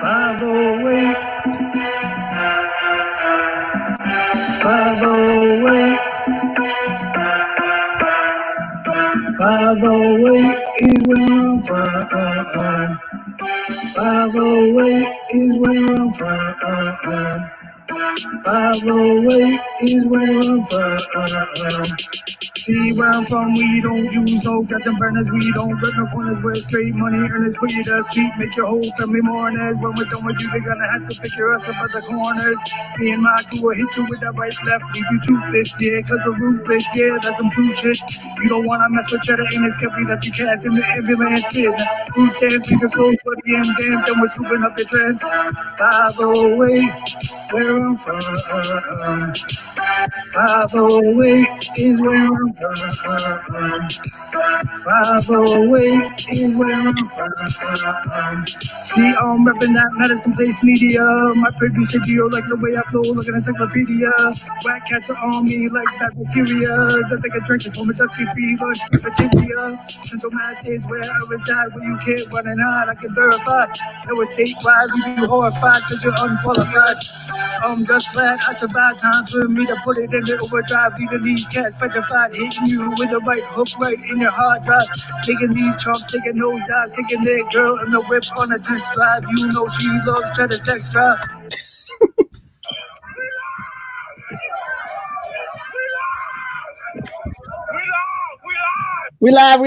508, 508, 508 is where I'm from. 508 is where I'm from. 508 is where I'm from. See where I'm from, we don't use no gas and burners, we don't rip no corners, we're straight money earners, put you to sleep, make your whole family mourners. When we're done with you, they're gonna have to figure us up at the corners. Me and my crew will hit you with that right left, leave you toothless, yeah, cause we're ruthless, yeah, that's some true shit. You don't wanna mess with cheddar in this company that you cast in the ambulance, kid. Food stands, leave your clothes for the end, damn, then we're scooping up your trends. 508, where I'm from. 508 is where I'm from. 508 is where I'm from. See, I'm repping that medicine place media. My producer Gio likes the way I flow like an encyclopedia. Whack cats are on me like bad bacteria. That they can drink it from a dusty free lunch cafeteria. Central Mass is where I reside, where you can't run and hide. I can verify. That was statewide, leave you horrified because you're unqualified. I'm just glad I survived time for me to put it in the overdrive, leaving these cats petrified, hitting you with the right hook right in your hard drive, taking these chumps, taking those dives, taking their girl in the whip on a disk drive. You know she loves cheddar sex drive. We live.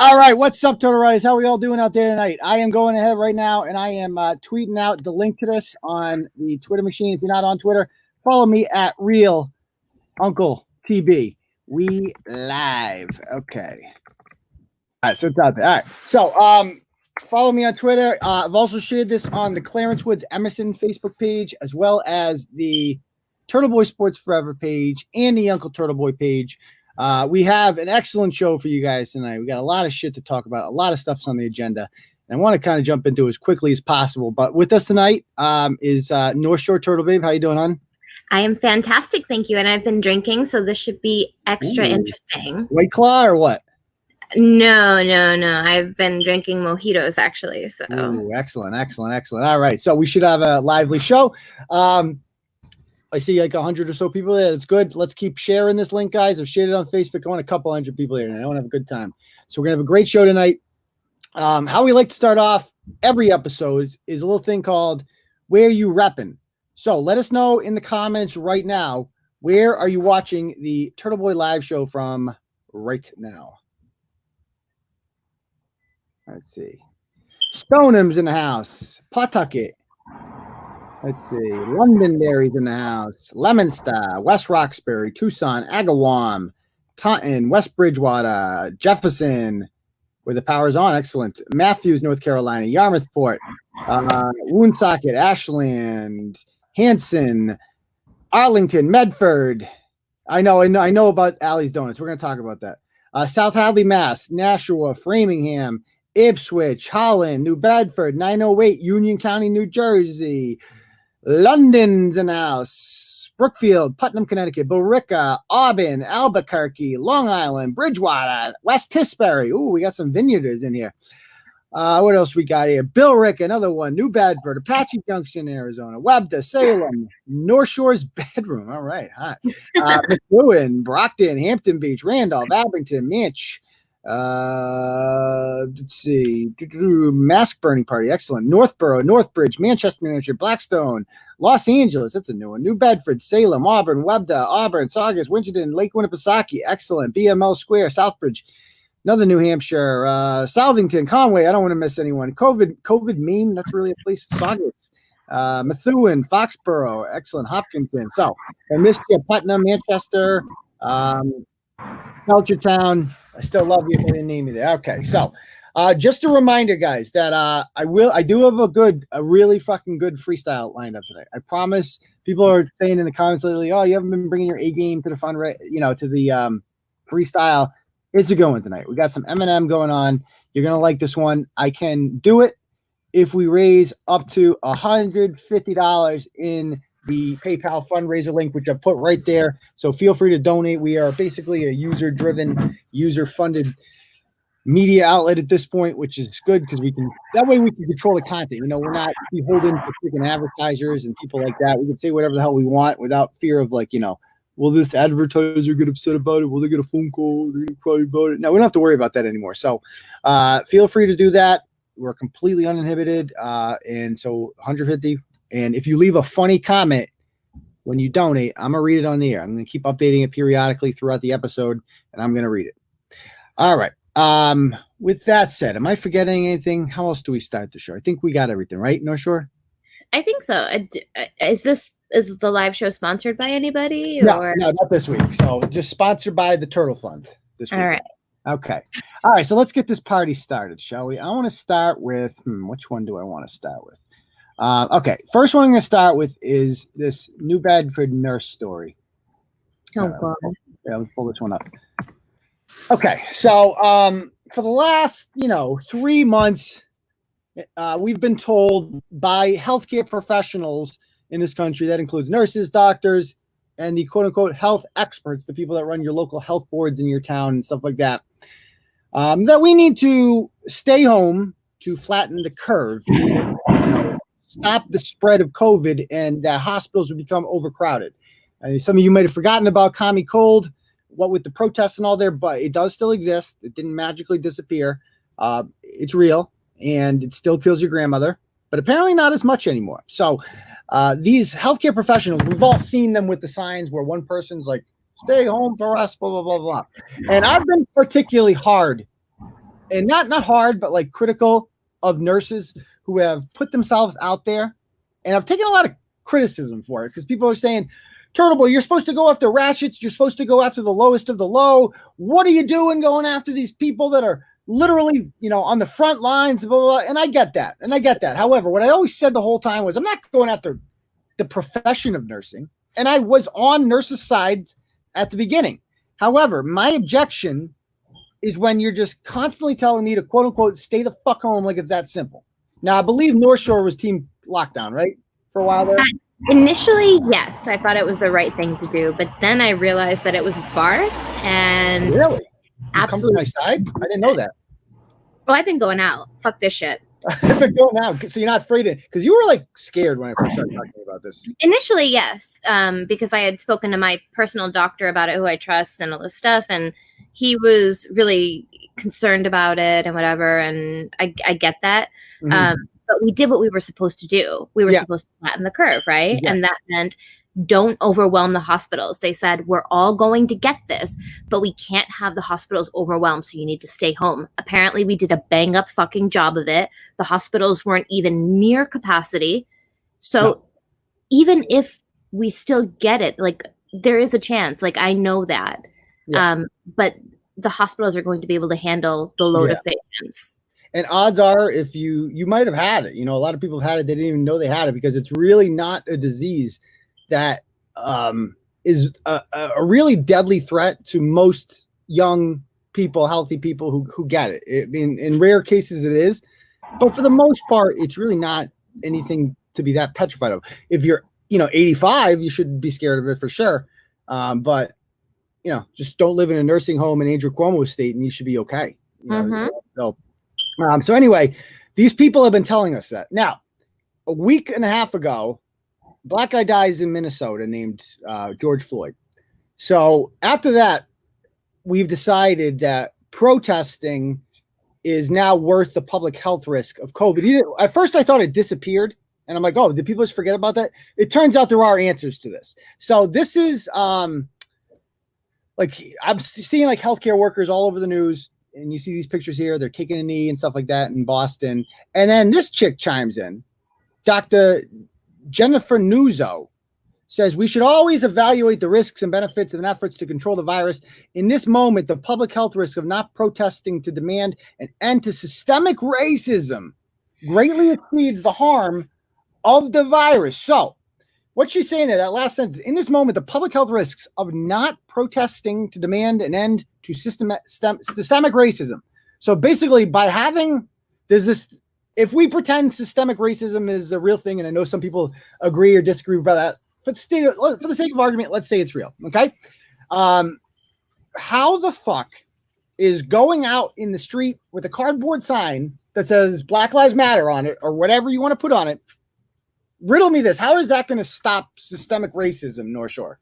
All right, what's up, Turtle Riders? How are we all doing out there tonight? I am going ahead right now, and I am tweeting out the link to this on the Twitter machine. If you're not on Twitter, follow me at Real Uncle TB. We live. Okay. All right, so it's out there. All right. So follow me on Twitter. I've also shared this on the Clarence Woods Emerson Facebook page, as well as the Turtle Boy Sports Forever page and the Uncle Turtle Boy page. We have an excellent show for you guys tonight. We got a lot of shit to talk about. A lot of stuff's on the agenda. And I want to kind of jump into it as quickly as possible. But with us tonight is North Shore Turtle Babe. How you doing, hon? I am fantastic, thank you. And I've been drinking, so this should be extra interesting. White Claw or what? No. I've been drinking mojitos, actually. So excellent. All right. So we should have a lively show. I see like 100 or so people there. It's good. Let's keep sharing this link, guys. I've shared it on Facebook. I want a couple hundred people here, and I want to have a good time. So we're going to have a great show tonight. How we like to start off every episode is a little thing called Where You Reppin'. So let us know in the comments right now, where are you watching the Turtle Boy live show from right now? Let's see. Stoneham's in the house. Pawtucket. Let's see. Londonderry's in the house. Leominster, West Roxbury, Tucson, Agawam, Taunton, West Bridgewater, Jefferson, where the power's on. Excellent. Matthews, North Carolina, Yarmouthport, Woonsocket, Ashland, Hanson, Arlington, Medford. I know about Allie's Donuts. We're going to talk about that. South Hadley, Mass, Nashua, Framingham, Ipswich, Holland, New Bedford, 908, Union County, New Jersey, London's in the house, Brookfield, Putnam, Connecticut, Billerica, Auburn, Albuquerque, Long Island, Bridgewater, West Tisbury. Ooh, we got some vineyarders in here. What else we got here? Billerica, another one. New Bedford, Apache Junction, Arizona, Webster, Salem, North Shore's Bedroom. All right, hot. McLuhan, Brockton, Hampton Beach, Randolph, Abington, Manch. Let's see. Mask burning party. Excellent. Northborough, Northbridge, Manchester, New Hampshire, Blackstone, Los Angeles. That's a new one. New Bedford, Salem, Auburn, Webster, Auburn, Saugus, Winchendon, Lake Winnipesaukee. Excellent. BML Square, Southbridge, another New Hampshire, Southington, Conway. I don't want to miss anyone. COVID meme. That's really a place. Saugus, Methuen, Foxborough. Excellent. Hopkinton. So I missed you. Putnam, Manchester, Belchertown. I still love you if I didn't name you there. Okay, so just a reminder, guys, that I do have a really fucking good freestyle lined up today. I promise. People are saying in the comments lately, "Oh, you haven't been bringing your A game to the to the freestyle." It's a good one tonight. We got some Eminem going on. You're gonna like this one. I can do it if we raise up to $150 in the PayPal fundraiser link, which I put right there. So feel free to donate. We are basically a user-driven, user-funded media outlet at this point, which is good because that way we can control the content. We're not beholden to freaking advertisers and people like that. We can say whatever the hell we want without fear of will this advertiser get upset about it? Will they get a phone call? They're gonna cry about it. No, we don't have to worry about that anymore. So feel free to do that. We're completely uninhibited. And so 150. And if you leave a funny comment when you donate, I'm gonna read it on the air. I'm gonna keep updating it periodically throughout the episode, and I'm gonna read it. All right. With that said, am I forgetting anything? How else do we start the show? I think we got everything, right? No, sure. I think so. Is the live show sponsored by anybody? No, not this week. So just sponsored by the Turtle Fund this week. All right. Okay. All right. So let's get this party started, shall we? I want to start with, which one do I want to start with? Okay. First one I'm going to start with is this New Bedford nurse story. Oh, God. Yeah, let's pull this one up. Okay. So for the last, 3 months, we've been told by healthcare professionals in this country, that includes nurses, doctors, and the quote unquote health experts, the people that run your local health boards in your town and stuff like that, that we need to stay home to flatten the curve, stop the spread of COVID, and hospitals would become overcrowded. Some of you might have forgotten about commie cold, what with the protests and all there, but it does still exist. It didn't magically disappear. It's real, and it still kills your grandmother, but apparently not as much anymore. So these healthcare professionals, we've all seen them with the signs where one person's like, stay home for us, blah, blah, blah, blah. And I've been particularly hard, and not hard, but like critical of nurses who have put themselves out there. And I've taken a lot of criticism for it because people are saying, Turtle Boy, you're supposed to go after ratchets. You're supposed to go after the lowest of the low. What are you doing going after these people that are literally, on the front lines, blah, blah, blah. And I get that. However, what I always said the whole time was I'm not going after the profession of nursing. And I was on nurses' side at the beginning. However, my objection is when you're just constantly telling me to quote unquote, stay the fuck home like it's that simple. Now, I believe North Shore was team lockdown, right? For a while there. Initially, yes, I thought it was the right thing to do, but then I realized that it was a farce. And really? Absolutely. Come to my side? I didn't know that. Oh, I've been going out. Fuck this shit. I've been going out. So you're not afraid of, because you were like scared when I first started talking about this. Initially, yes, because I had spoken to my personal doctor about it, who I trust, and all this stuff, and he was really concerned about it and whatever, and I get that. Mm-hmm. But we did what we were supposed to do. We were supposed to flatten the curve, right? Yeah. And that meant don't overwhelm the hospitals. They said, we're all going to get this, but we can't have the hospitals overwhelmed, so you need to stay home. Apparently, we did a bang-up fucking job of it. The hospitals weren't even near capacity. So even if we still get it, like, there is a chance. Like, I know that. Yeah. But the hospitals are going to be able to handle the load of patients. And odds are, if you might have had it, a lot of people have had it. They didn't even know they had it because it's really not a disease that is a really deadly threat to most young people, healthy people who get it. In rare cases it is, but for the most part, it's really not anything to be that petrified of. If you're, 85, you should be scared of it for sure. But, just don't live in a nursing home in Andrew Cuomo's state and you should be okay. So anyway, these people have been telling us that. Now, a week and a half ago, black guy dies in Minnesota named George Floyd. So after that, we've decided that protesting is now worth the public health risk of COVID. At first, I thought it disappeared. And I'm like, oh, did people just forget about that? It turns out there are answers to this. So this is like I'm seeing like healthcare workers all over the news. And you see these pictures here. They're taking a knee and stuff like that in Boston. And then this chick chimes in. Dr. Jennifer Nuzzo says we should always evaluate the risks and benefits of efforts to control the virus. In this moment, the public health risk of not protesting to demand an end to systemic racism greatly exceeds the harm of the virus. So what she's saying there, that last sentence, in this moment, the public health risks of not protesting to demand an end to systemic racism. So basically there's this, if we pretend systemic racism is a real thing, and I know some people agree or disagree about that, for the sake of argument, let's say it's real. Okay. How the fuck is going out in the street with a cardboard sign that says Black Lives Matter on it or whatever you want to put on it. Riddle me this. How is that going to stop systemic racism, North Shore?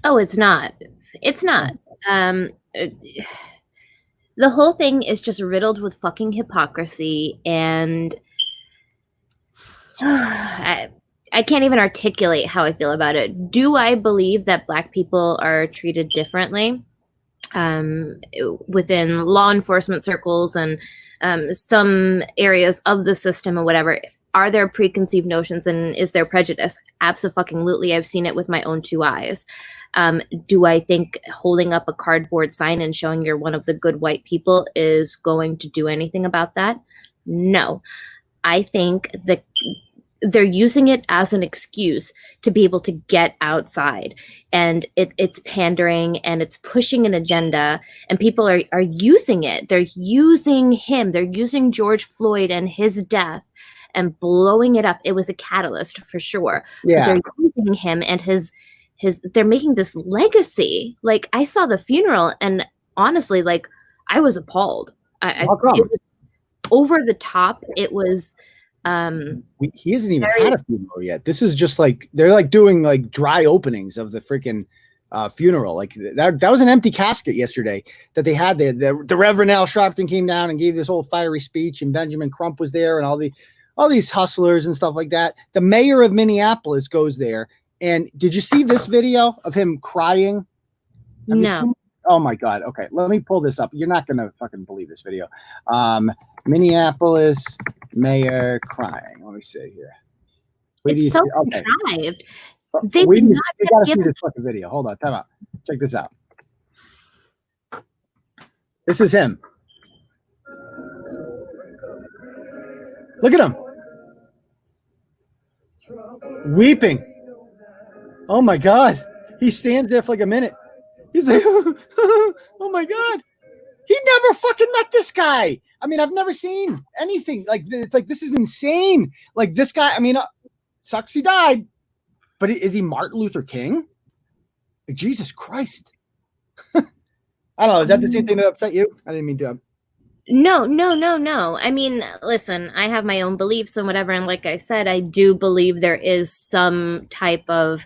Oh, it's not. It's not. The whole thing is just riddled with fucking hypocrisy, and I can't even articulate how I feel about it. Do I believe that Black people are treated differently within law enforcement circles and some areas of the system or whatever? Are there preconceived notions and is there prejudice? Abso-fucking-lutely. I've seen it with my own 2 eyes. Do I think holding up a cardboard sign and showing you're one of the good white people is going to do anything about that? No. I think that they're using it as an excuse to be able to get outside, and it's pandering and it's pushing an agenda, and people are using it. They're using him. They're using George Floyd and his death and blowing it up. It was a catalyst for sure. Yeah. But they're using him and his they're making this legacy. Like, I saw the funeral and honestly, like, I was appalled. It was over the top. It was he hasn't even had a funeral yet. This is just like they're like doing like dry openings of the freaking funeral. Like that was an empty casket yesterday that they had there. The Reverend Al Sharpton came down and gave this whole fiery speech, and Benjamin Crump was there, and all these hustlers and stuff like that. The mayor of Minneapolis goes there. And did you see this video of him crying? No. Oh my God. Okay. Let me pull this up. You're not going to fucking believe this video. Minneapolis mayor crying. Let me see here. It's so contrived. They did not gotta see this fucking video. Hold on. Time out. Check this out. This is him. Look at him. Weeping. Oh my God. He stands there for like a minute. He's like, oh my God. He never fucking met this guy. I mean, I've never seen anything like this. It's like, this is insane. Like this guy, I mean, sucks he died, but is he Martin Luther King? Like, Jesus Christ. I don't know. Is that the same thing that upset you? I didn't mean to. No. I mean, listen, I have my own beliefs and whatever. And like I said, I do believe there is some type of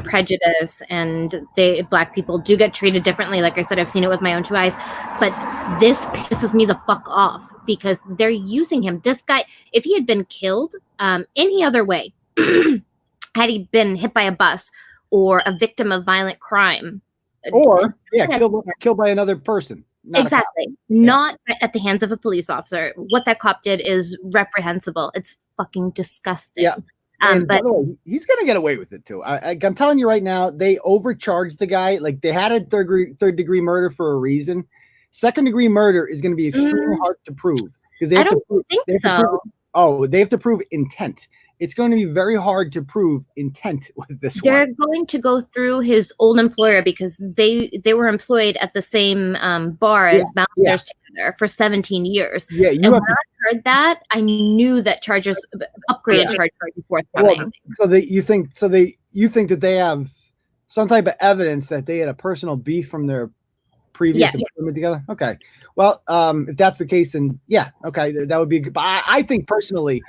prejudice, and Black people do get treated differently. Like I said, I've seen it with my own 2 eyes, but this pisses me the fuck off because they're using him. This guy, if he had been killed any other way, had he been hit by a bus or a victim of violent crime, or killed by another person. Exactly. Not at the hands of a police officer. What that cop did is reprehensible. It's fucking disgusting. Yeah. But by the way, he's going to get away with it too. I'm telling you right now, they overcharged the guy. Like they had a third degree murder for a reason. Second degree murder is going to be extremely hard to prove because they have they have to prove intent. It's going to be very hard to prove intent with this one. They're going to go through his old employer because they were employed at the same bar as bouncers together for 17 years. Yeah, and when I heard that, I knew that upgraded charges were forthcoming. So you think that they have some type of evidence that they had a personal beef from their previous employment together? Okay. Well, if that's the case, then okay, that would be good. But I think personally,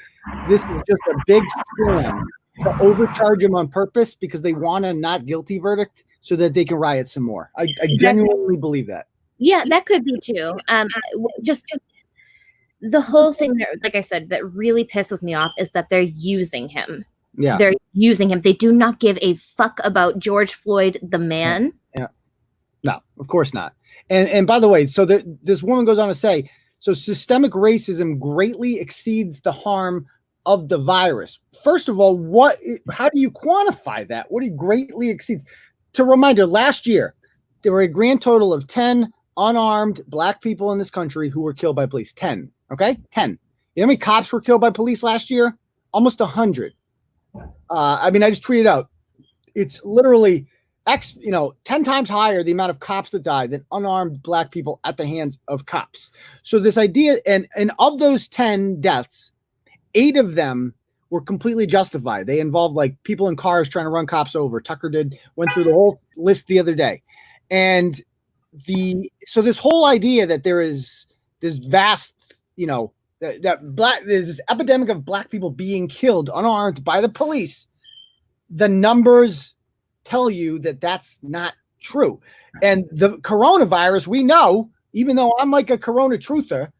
this is just a big scam to overcharge them on purpose because they want a not guilty verdict so that they can riot some more. I genuinely believe that. Yeah, that could be too. Just the whole thing that, like I said, that really pisses me off is that they're using him. Yeah, they're using him. They do not give a fuck about George Floyd, the man. Yeah. No, of course not. And by the way, so this woman goes on to say, so systemic racism greatly exceeds the harm of the virus. First of all, how do you quantify that? What do you greatly exceeds? To reminder, last year, there were a grand total of 10 unarmed Black people in this country who were killed by police. 10. Okay. 10. You know how many cops were killed by police last year? Almost 100. I mean, I just tweeted out, it's literally 10 times higher the amount of cops that died than unarmed Black people at the hands of cops. So this idea, and of those 10 deaths, 8 of them were completely justified. They involved like people in cars trying to run cops over. Tucker went through the whole list the other day. And so this whole idea that there is this vast, there's this epidemic of black people being killed unarmed by the police. The numbers tell you that that's not true. And the coronavirus, we know, even though I'm like a corona truther,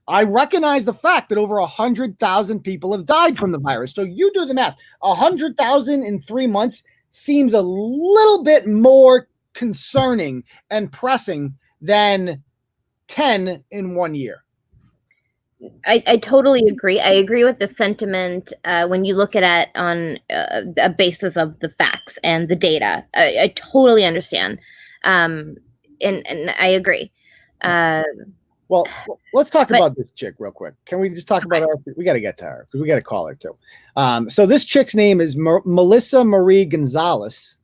I recognize the fact that over 100,000 people have died from the virus. So you do the math. 100,000 in 3 months seems a little bit more concerning and pressing than 10 in 1 year. I totally agree. I agree with the sentiment when you look at it on a basis of the facts and the data. I totally understand. And I agree. Well, let's talk about this chick real quick. Can we just talk about her? We got to get to her because we got to call her too. So this chick's name is Melissa Marie Gonzalez,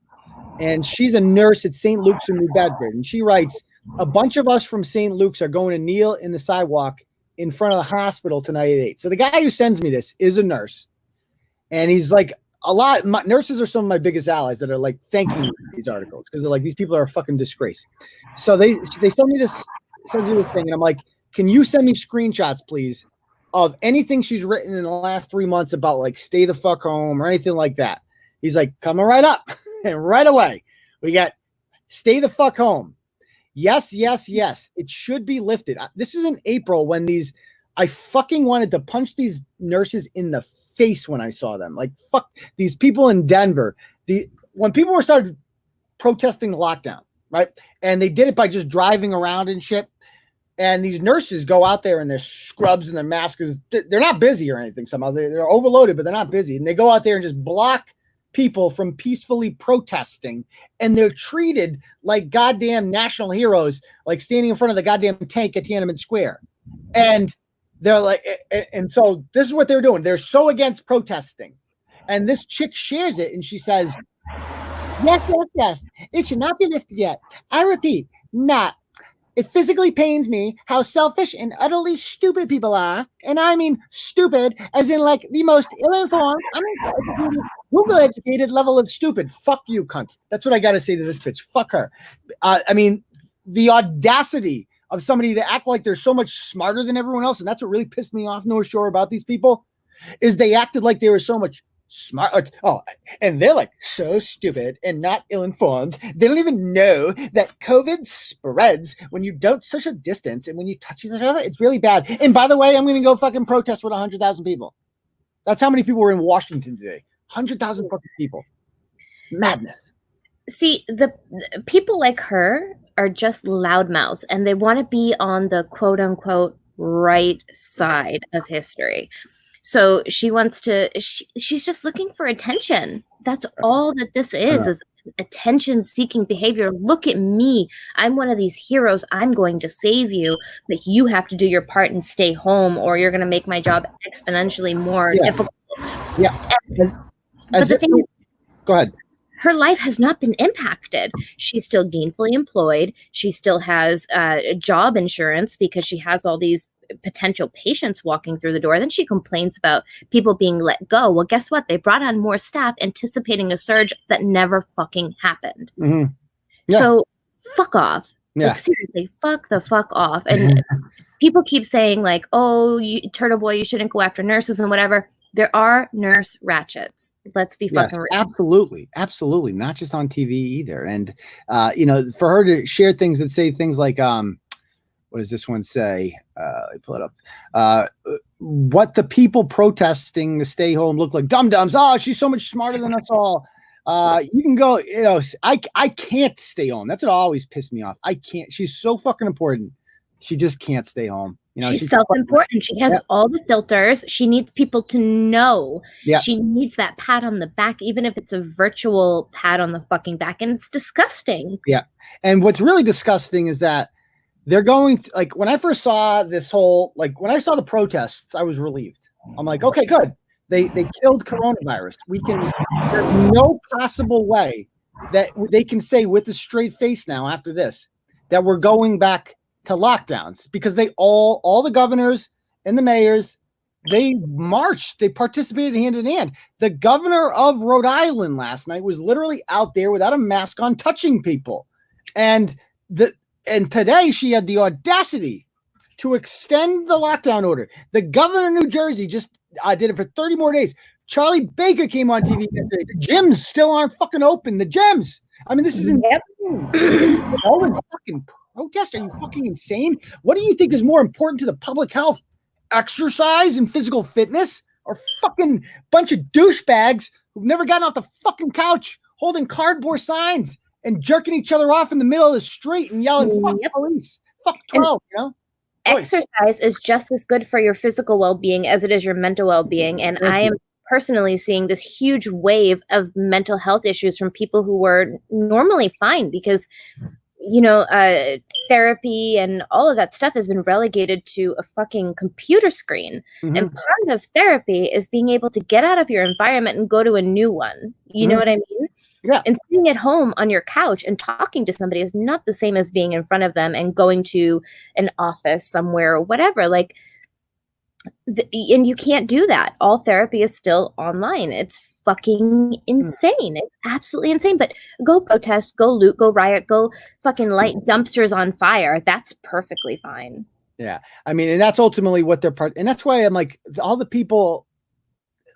and she's a nurse at St. Luke's in New Bedford. And she writes, a bunch of us from St. Luke's are going to kneel in the sidewalk in front of the hospital tonight at 8. So the guy who sends me this is a nurse. And he's like, nurses are some of my biggest allies that are like thanking me for these articles because they're like, these people are a fucking disgrace. So they send me this, sends me this thing, and I'm like, can you send me screenshots, please, of anything she's written in the last 3 months about like stay the fuck home or anything like that? He's like, coming right up. And right away, we got stay the fuck home. Yes, yes, yes. It should be lifted. This is in April when I fucking wanted to punch these nurses in the face when I saw them. Like, fuck these people in Denver. When people were started protesting the lockdown, right? And they did it by just driving around and shit. And these nurses go out there in their scrubs and their masks. They're not busy or anything somehow. They're overloaded, but they're not busy. And they go out there and just block people from peacefully protesting, and they're treated like goddamn national heroes, like standing in front of the goddamn tank at Tiananmen Square. And they're like, and so this is what they're doing. They're so against protesting. And this chick shares it and she says, yes, yes, yes, it should not be lifted yet. I repeat, not. It physically pains me how selfish and utterly stupid people are. And I mean stupid as in like the most ill-informed, uneducated, Google-educated level of stupid. Fuck you, cunt. That's what I got to say to this bitch. Fuck her. I mean, the audacity of somebody to act like they're so much smarter than everyone else. And that's what really pissed me off, North Shore, about these people is they acted like they were so much smart, like, oh, and they're like so stupid and not ill-informed. They don't even know that COVID spreads when you don't social distance and when you touch each other. It's really bad. And by the way, I'm going to go fucking protest with 100,000 people. That's how many people were in Washington today. 100,000 fucking people. Madness. See, the people like her are just loudmouths, and they want to be on the quote-unquote right side of history. So she wants to, she's just looking for attention. That's all that this is attention-seeking behavior. Look at me. I'm one of these heroes. I'm going to save you, but you have to do your part and stay home, or you're going to make my job exponentially more difficult. Yeah. Go ahead. Her life has not been impacted. She's still gainfully employed. She still has job insurance because she has all these potential patients walking through the door. Then she complains about people being let go. Well, guess what? They brought on more staff anticipating a surge that never fucking happened. Mm-hmm. Yeah. So fuck off. Yeah. Like, seriously, fuck the fuck off. And people keep saying like, oh, Turtle Boy, you shouldn't go after nurses and whatever. There are nurse ratchets. Let's be fucking real. Absolutely. Absolutely. Not just on TV either. And, for her to share things that say things like, what does this one say? Let me pull it up. What the people protesting to stay home look like dum-dums. Oh, she's so much smarter than us all. You can go, I can't stay home. That's what always pissed me off. I can't. She's so fucking important. She just can't stay home. She's self-important. She has all the filters. She needs people to know. Yeah. She needs that pat on the back, even if it's a virtual pat on the fucking back. And it's disgusting. Yeah. And what's really disgusting is that they're going to, like, when I first saw this whole, like, when I saw the protests, I was relieved. I'm like, okay, good. They killed coronavirus. There's no possible way that they can say with a straight face now after this, that we're going back to lockdowns, because they all the governors and the mayors, they marched, they participated hand in hand. The governor of Rhode Island last night was literally out there without a mask on touching people. And today she had the audacity to extend the lockdown order. The governor of New Jersey just did it for 30 more days. Charlie Baker came on TV yesterday. The gyms still aren't fucking open. The gyms. I mean, this is insane. All the fucking protests. Are you fucking insane? What do you think is more important to the public health? Exercise and physical fitness, or fucking bunch of douchebags who've never gotten off the fucking couch holding cardboard signs and jerking each other off in the middle of the street and yelling, fuck police, fuck 12, you know? Exercise is just as good for your physical well-being as it is your mental well-being. And I am personally seeing this huge wave of mental health issues from people who were normally fine because, therapy and all of that stuff has been relegated to a fucking computer screen. Mm-hmm. And part of therapy is being able to get out of your environment and go to a new one. You know what I mean? Yeah. And sitting at home on your couch and talking to somebody is not the same as being in front of them and going to an office somewhere or whatever. Like, and you can't do that. All therapy is still online. It's fucking insane. It's absolutely insane. But go protest, go loot, go riot, go fucking light dumpsters on fire. That's perfectly fine. Yeah. I mean, and that's ultimately what they're part. And that's why I'm like, all the people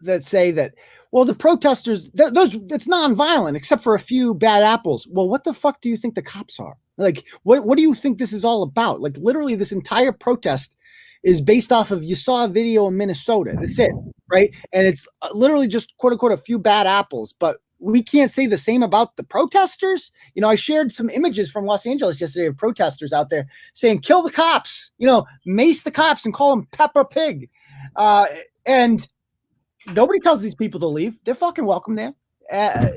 that say that, well, the protesters, it's nonviolent except for a few bad apples. Well, what the fuck do you think the cops are? Like, what do you think this is all about? Like, literally, this entire protest is based off of, you saw a video in Minnesota. That's it, right? And it's literally just, quote unquote, a few bad apples. But we can't say the same about the protesters. I shared some images from Los Angeles yesterday of protesters out there saying, kill the cops, mace the cops and call them Peppa Pig. And nobody tells these people to leave. They're fucking welcome there.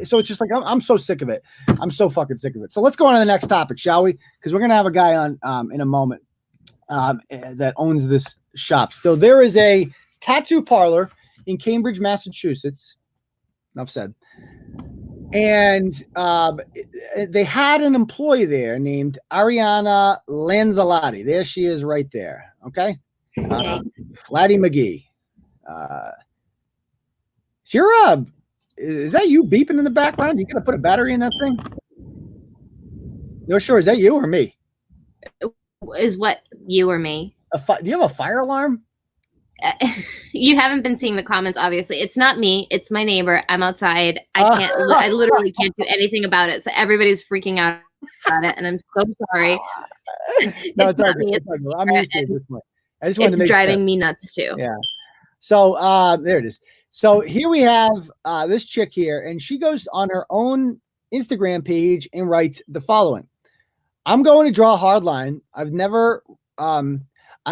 So it's just like, I'm so sick of it. I'm so fucking sick of it. So let's go on to the next topic, shall we? Because we're going to have a guy on in a moment that owns this shop. So there is a tattoo parlor in Cambridge, Massachusetts. Enough said. And they had an employee there named Ariana Lanzalotti. There she is right there. Okay. Flatty McGee. Is that you beeping in the background? You gonna put a battery in that thing? No, sure. Is that you or me? Is what, you or me? Do you have a fire alarm? You haven't been seeing the comments, obviously. It's not me. It's my neighbor. I'm outside. I literally can't do anything about it. So everybody's freaking out about it, and I'm so sorry. No, it's all good. I'm used to it this way. I just wanted to make driving me nuts too. Yeah. So there it is. So here we have this chick here, and she goes on her own Instagram page and writes the following. I'm going to draw a hard line. I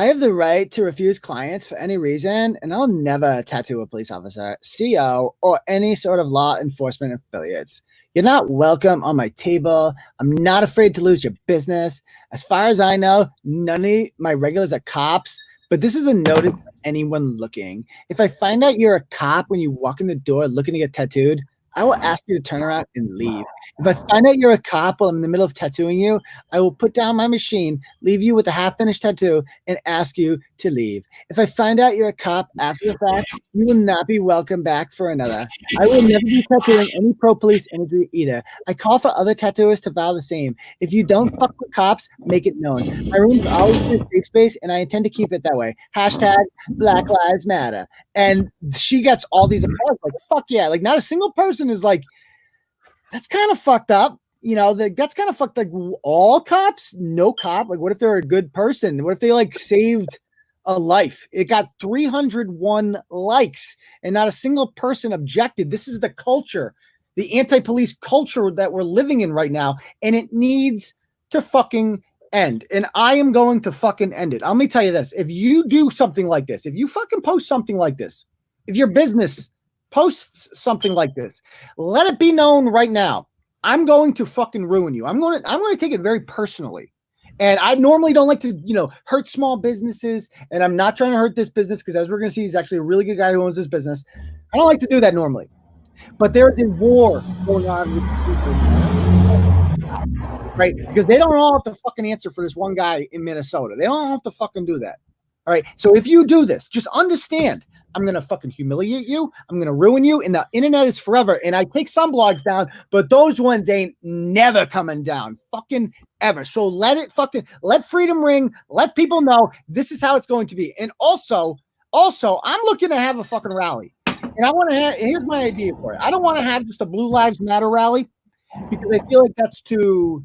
have the right to refuse clients for any reason, and I'll never tattoo a police officer, CO, or any sort of law enforcement affiliates. You're not welcome on my table. I'm not afraid to lose your business. As far as I know, none of my regulars are cops, but this is a notice for anyone looking. If I find out you're a cop when you walk in the door looking to get tattooed, I will ask you to turn around and leave. If I find out you're a cop while I'm in the middle of tattooing you, I will put down my machine, leave you with a half-finished tattoo, and ask you to leave. If I find out you're a cop after the fact, you will not be welcome back for another. I will never be tattooing any pro-police imagery either. I call for other tattooers to vow the same. If you don't fuck with cops, make it known. My room is always a safe space, and I intend to keep it that way. # Black Lives Matter. And she gets all these applause, like, fuck yeah. Like, not a single person is like, that's kind of fucked up. That's kind of fucked. Like, all cops, no cop. Like, what if they're a good person? What if they like saved a life? It got 301 likes and not a single person objected. This is the culture, the anti-police culture that we're living in right now. And it needs to fucking end. And I am going to fucking end it. Let me tell you this. If you do something like this, if you fucking post something like this, if your business posts something like this, let it be known right now. I'm going to fucking ruin you. I'm going to take it very personally. And I normally don't like to, hurt small businesses. And I'm not trying to hurt this business because, as we're going to see, he's actually a really good guy who owns this business. I don't like to do that normally. But there is a war going on with people, right? Because they don't all have to fucking answer for this one guy in Minnesota. They don't have to fucking do that. All right. So if you do this, just understand, I'm going to fucking humiliate you. I'm going to ruin you. And the internet is forever. And I take some blogs down, but those ones ain't never coming down. Fucking ever. So let freedom ring. Let people know this is how it's going to be. And also, I'm looking to have a fucking rally. And I want to have, here's my idea for it. I don't want to have just a Blue Lives Matter rally because I feel like that's too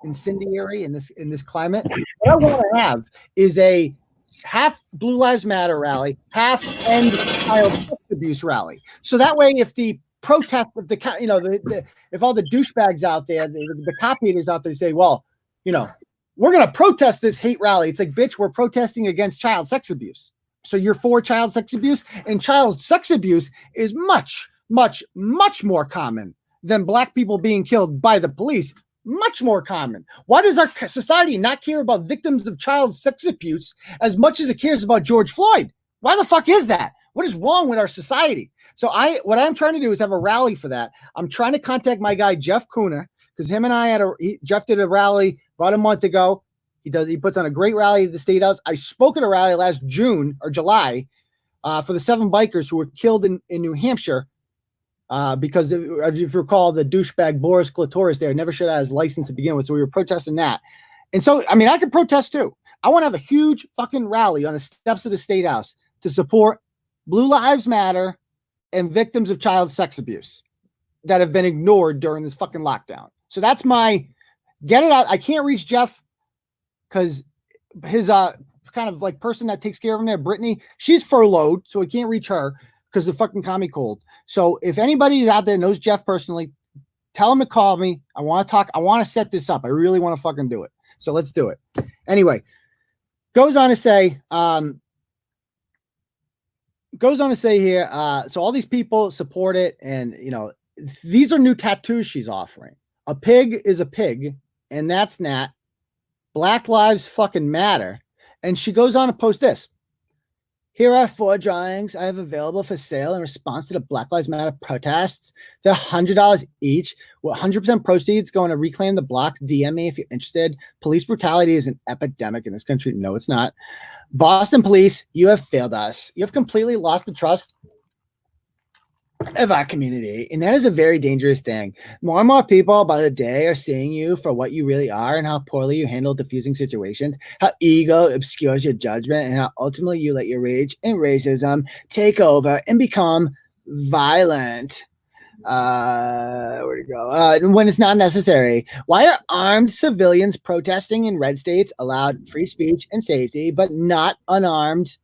incendiary in this climate. What I want to have is a half Blue Lives Matter rally, half end child sex abuse rally. So that way, if the protest, if all the douchebags out there, the cop eaters out there say, well, we're going to protest this hate rally. It's like, bitch, we're protesting against child sex abuse. So you're for child sex abuse, and child sex abuse is much, much, much more common than black people being killed by the police. Much more common. Why does our society not care about victims of child sex abuse as much as it cares about George Floyd? Why the fuck is that? What is wrong with our society? So what I'm trying to do is have a rally for that. I'm trying to contact my guy, Jeff Cooner, because him and I Jeff did a rally about a month ago. He puts on a great rally at the State House. I spoke at a rally last June or July for the 7 bikers who were killed in New Hampshire. Because if you recall, the douchebag Boris Clitoris there never should have his license to begin with. So we were protesting that. And so, I mean, I could protest too. I want to have a huge fucking rally on the steps of the State House to support Blue Lives Matter and victims of child sex abuse that have been ignored during this fucking lockdown. So that's my get it out. I can't reach Jeff because his kind of like person that takes care of him there, Brittany, she's furloughed, so I can't reach her because the fucking commie cold. So if anybody out there knows Jeff personally, tell him to call me. I want to talk. I want to set this up. I really want to fucking do it. So let's do it. Anyway, goes on to say here, so all these people support it. And, these are new tattoos she's offering. A pig is a pig, and that's not. Black lives fucking matter. And she goes on to post this. Here are 4 drawings I have available for sale in response to the Black Lives Matter protests. They're $100 each, with 100% proceeds going to reclaim the block. DM me if you're interested. Police brutality is an epidemic in this country. No, it's not. Boston police, you have failed us. You have completely lost the trust of our community, and that is a very dangerous thing. More and more people by the day are seeing you for what you really are and how poorly you handle diffusing situations, how ego obscures your judgment, and how ultimately you let your rage and racism take over and become violent. Where'd it go? When it's not necessary. Why are armed civilians protesting in red states allowed free speech and safety, but not unarmed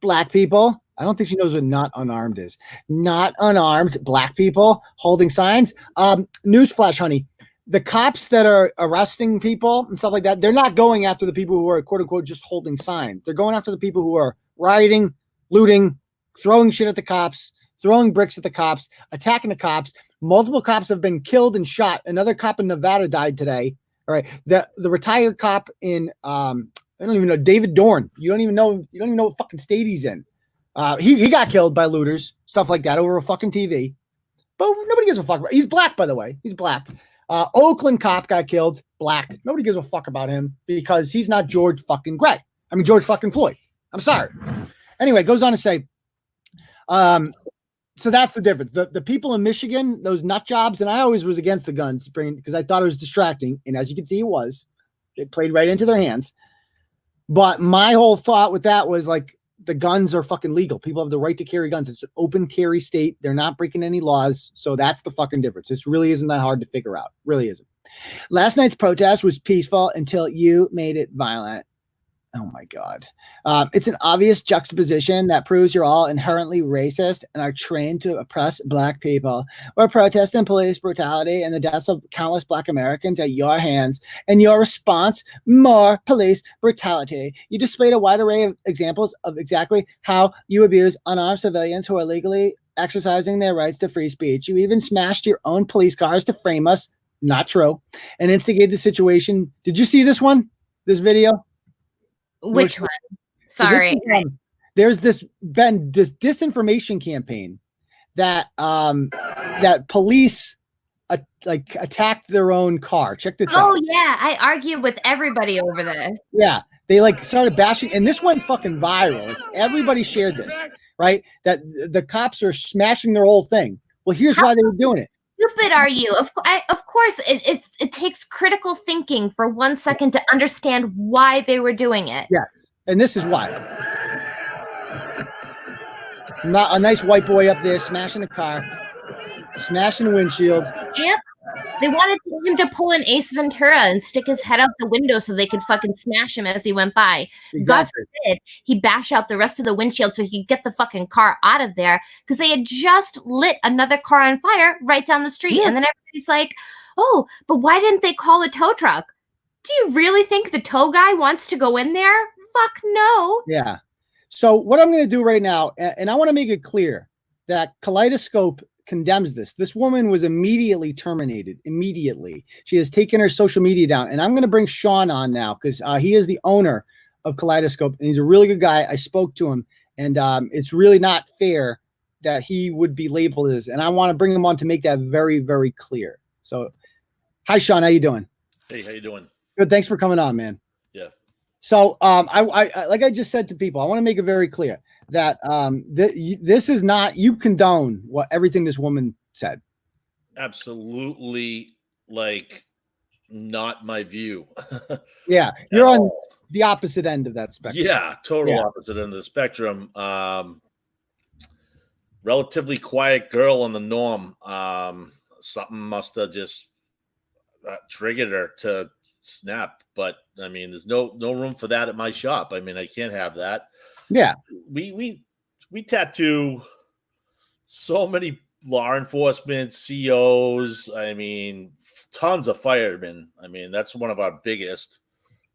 black people? I don't think she knows what not unarmed is. Not unarmed black people holding signs. Newsflash, honey. The cops that are arresting people and stuff like that, they're not going after the people who are, quote unquote, just holding signs. They're going after the people who are rioting, looting, throwing shit at the cops, throwing bricks at the cops, attacking the cops. Multiple cops have been killed and shot. Another cop in Nevada died today. All right. The retired cop in, I don't even know, David Dorn. You don't even know what fucking state he's in. He got killed by looters, stuff like that, over a fucking TV. But nobody gives a fuck about. He's black, by the way. He's black. Oakland cop got killed, black. Nobody gives a fuck about him because he's not George fucking George fucking Floyd. I'm sorry. Anyway, goes on to say, so that's the difference. The people in Michigan, those nut jobs, and I always was against the guns because I thought it was distracting. And as you can see, it was. It played right into their hands. But my whole thought with that was like, the guns are fucking legal. People have the right to carry guns. It's an open carry state. They're not breaking any laws. So that's the fucking difference. This really isn't that hard to figure out. Really isn't. Last night's protest was peaceful until you made it violent. Oh my God. It's an obvious juxtaposition that proves you're all inherently racist and are trained to oppress black people. We're protesting police brutality and the deaths of countless black Americans at your hands. And your response, more police brutality. You displayed a wide array of examples of exactly how you abuse unarmed civilians who are legally exercising their rights to free speech. You even smashed your own police cars to frame us. Not true. And instigate the situation. Did you see this one? This video? Which one? Sorry. So there's this disinformation campaign that that police attacked their own car. Check this out. Oh yeah, I argue with everybody over this. Yeah, they started bashing, and this went fucking viral. Everybody shared this. right? That the cops are smashing their whole thing. Well, here's why they were doing it. Stupid are you? Of course, it takes critical thinking for 1 second to understand why they were doing it. Yes, and this is why. Not a nice white boy up there smashing a car, smashing a windshield. Yep. They wanted him to pull an Ace Ventura and stick his head out the window so they could fucking smash him as he went by. Exactly. God forbid he bash out the rest of the windshield so he could get the fucking car out of there, because they had just lit another car on fire right down the street. Yeah. And then everybody's like, oh, but why didn't they call a tow truck? Do you really think the tow guy wants to go in there? Fuck no. Yeah. So what I'm going to do right now, and I want to make it clear that Kaleidoscope condemns this. This woman was immediately terminated. Immediately. She has taken her social media down. And I'm going to bring Sean on now because he is the owner of Kaleidoscope, and he's a really good guy. I spoke to him, and it's really not fair that he would be labeled as, and I want to bring him on to make that very, very clear. So, hi, Sean. How you doing? Hey, how you doing? Good. Thanks for coming on, man. Yeah. So, I like I just said to people, I want to make it very clear that this is not, you condone everything this woman said. Absolutely, like, not my view. Yeah, you're on the opposite end of that spectrum. Yeah, total opposite end of the spectrum. Relatively quiet girl on the norm. Something must have just triggered her to snap. But I mean, there's no room for that at my shop. I mean, I can't have that. Yeah, we tattoo so many law enforcement, COs. I mean, tons of firemen. I mean, that's one of our biggest.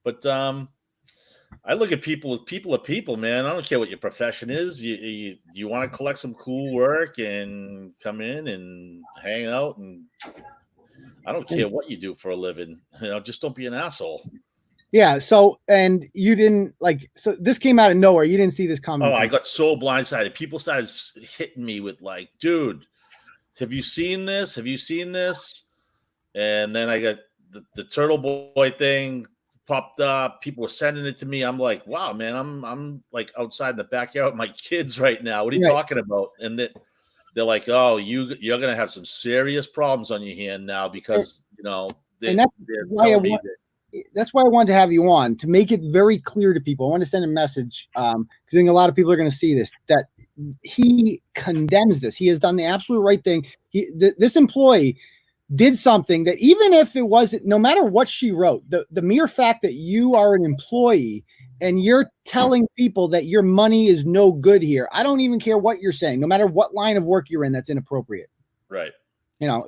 But I look at people as people, man. I don't care what your profession is. You want to collect some cool work and come in and hang out, and I don't care what you do for a living. Just don't be an asshole. Yeah. So, and you didn't so this came out of nowhere. You didn't see this coming. Oh, I got so blindsided. People started hitting me with like, dude, have you seen this? Have you seen this? And then I got the Turtle Boy thing popped up. People were sending it to me. I'm like, wow, man, I'm like outside in the backyard with my kids right now. What are you talking about? And they're like, oh, you're gonna have some serious problems on your hand now because that's why I wanted to have you on, to make it very clear to people. I want to send a message because I think a lot of people are going to see this, that he condemns this. He has done the absolute right thing. This employee did something that, even if it wasn't, no matter what she wrote, the mere fact that you are an employee and you're telling people that your money is no good here, I don't even care what you're saying, no matter what line of work you're in, that's inappropriate. Right. I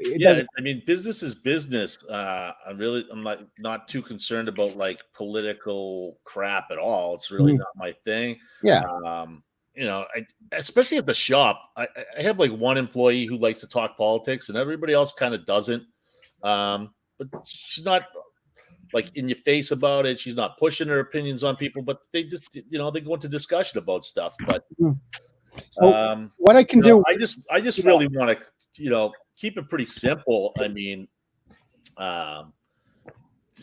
mean, business is business. I'm not too concerned about like political crap at all. It's really not my thing. Yeah. Especially at the shop, I have like one employee who likes to talk politics, and everybody else kind of doesn't. But she's not like in your face about it. She's not pushing her opinions on people, but they just, they go into discussion about stuff. But what I can do, I just really want to, keep it pretty simple. I mean,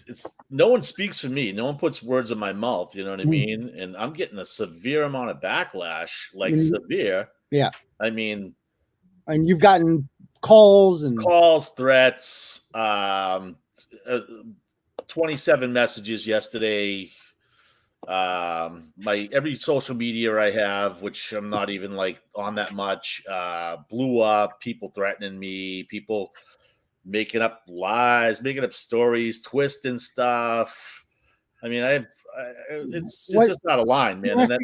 it's no one speaks for me. No one puts words in my mouth. You know what I mean? And I'm getting a severe amount of backlash, severe. Yeah. I mean, and you've gotten calls, threats, 27 messages yesterday. My every social media I have, which I'm not even like on that much, blew up. People threatening me, people making up lies, making up stories, twisting stuff. I mean, it's just not a line, man. And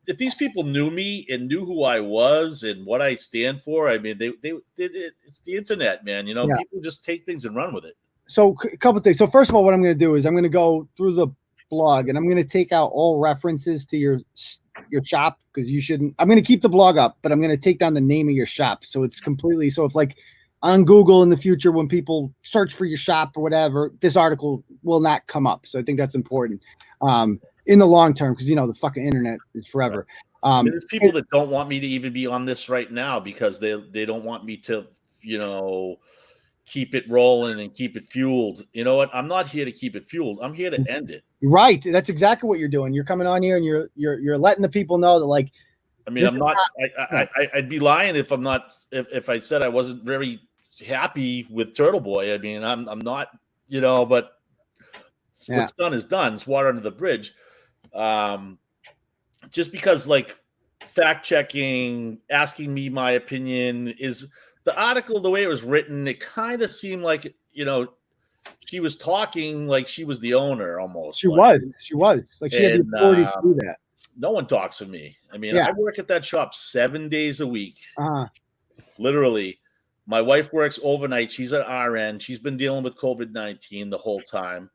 if these people knew me and knew who I was and what I stand for, I mean, they it's the internet, man. People just take things and run with it. So a couple of things. So first of all, what I'm going to do is I'm going to go through the blog and I'm going to take out all references to your shop, because you shouldn't. I'm going to keep the blog up, but I'm going to take down the name of your shop, so it's completely. So if like on Google in the future, when people search for your shop or whatever, this article will not come up. So I think that's important in the long term, because the fucking internet is forever. There's people that don't want me to even be on this right now because they don't want me to keep it rolling and keep it fueled. You know what? I'm not here to keep it fueled. I'm here to end it. Right. That's exactly what you're doing. You're coming on here and you're letting the people know that, like, I mean, I'm not. I'd be lying if I'm not. If I said I wasn't very happy with Turtle Boy. I mean, I'm not. But what's done is done. It's water under the bridge. Just because, like, fact checking, asking me my opinion is the article. The way it was written, it kind of seemed like she was talking like she was the owner almost. She was like she had the authority to do that. No one talks for me. I mean, I work at that shop 7 days a week. Literally. My wife works overnight. She's at RN. She's been dealing with COVID-19 the whole time.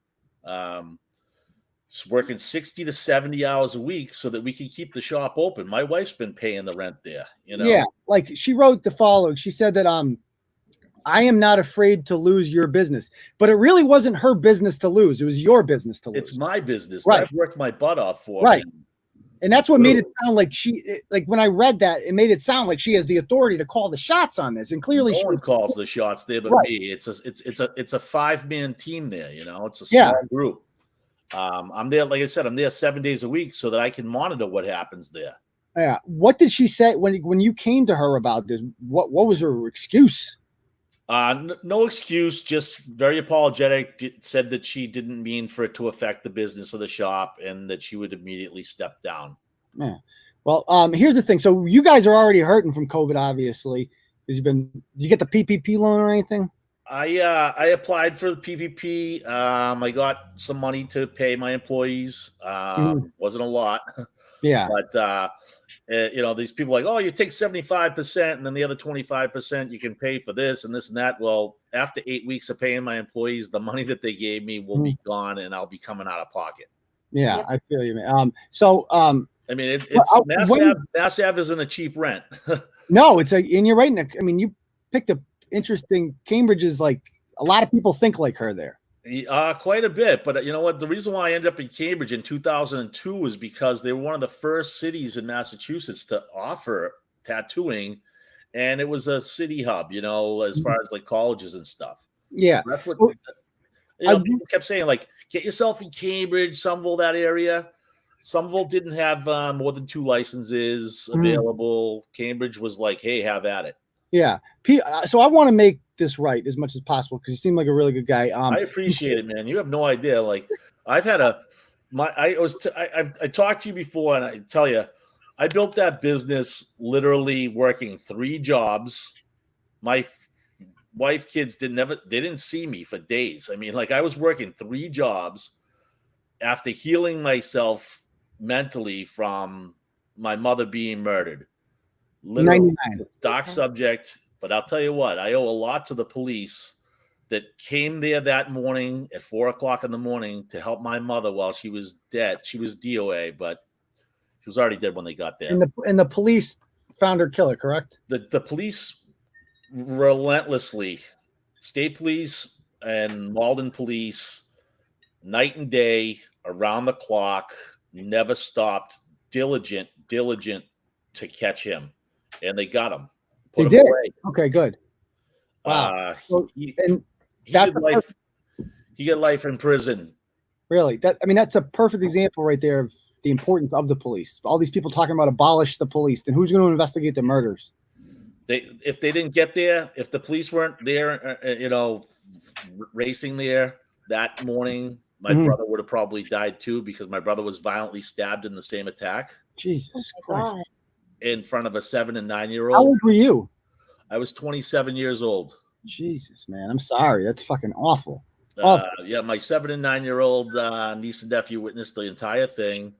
She's working 60 to 70 hours a week so that we can keep the shop open. My wife's been paying the rent there. Yeah, like she wrote the following. She said that I am not afraid to lose your business, but it really wasn't her business to lose. It was your business to lose. It's my business. Right. I've worked my butt off for. Right. And that's what made it sound like like when I read that, it made it sound like she has the authority to call the shots on this. And clearly no one calls the shots there but me. It's a 5-man team there. It's a small group. I'm there, like I said, I'm there 7 days a week so that I can monitor what happens there. Yeah. What did she say when you came to her about this? What was her excuse? No excuse, just very apologetic. Said that she didn't mean for it to affect the business of the shop and that she would immediately step down. Yeah. Well, here's the thing. So you guys are already hurting from COVID, obviously. You get the PPP loan or anything? I applied for the PPP. I got some money to pay my employees. Wasn't a lot. Yeah. But these people are like, oh, you take 75% and then the other 25% you can pay for this and this and that. Well, after 8 weeks of paying my employees, the money that they gave me will be gone and I'll be coming out of pocket. Yeah, I feel you, man. I mean, Mass Ave isn't a cheap rent. No, and you're right. I mean, you picked a interesting. Cambridge is like a lot of people think like her there. Quite a bit, but you know what? The reason why I ended up in Cambridge in 2002 was because they were one of the first cities in Massachusetts to offer tattooing, and it was a city hub, as far as like colleges and stuff. Yeah, that's what people kept saying, like, get yourself in Cambridge, Somerville, that area. Somerville didn't have more than 2 licenses available. Cambridge was like, hey, have at it. Yeah. So I want to make this right as much as possible because you seem like a really good guy. I appreciate it, man. You have no idea. Like, I've had I talked to you before, and I tell you, I built that business literally working 3 jobs. My wife, kids they didn't see me for days. I mean, like, I was working 3 jobs after healing myself mentally from my mother being murdered. Literally, dark subject, but I'll tell you what, I owe a lot to the police that came there that morning at 4:00 in the morning to help my mother while she was dead. She was DOA, but she was already dead when they got there. And the police found her killer, correct? The police relentlessly, state police and Malden police, night and day, around the clock, never stopped, diligent to catch him. And they got him. They did. Okay, good. Wow. He got life in prison. Really? That's a perfect example right there of the importance of the police. All these people talking about abolish the police. Then who's going to investigate the murders? If they didn't get there, if the police weren't there, racing there that morning, my brother would have probably died too, because my brother was violently stabbed in the same attack. Jesus Christ. In front of a 7 and 9-year-old. How old were you? I was 27 years old. Jesus, man. I'm sorry. That's fucking awful. Yeah, my 7 and 9-year-old niece and nephew witnessed the entire thing.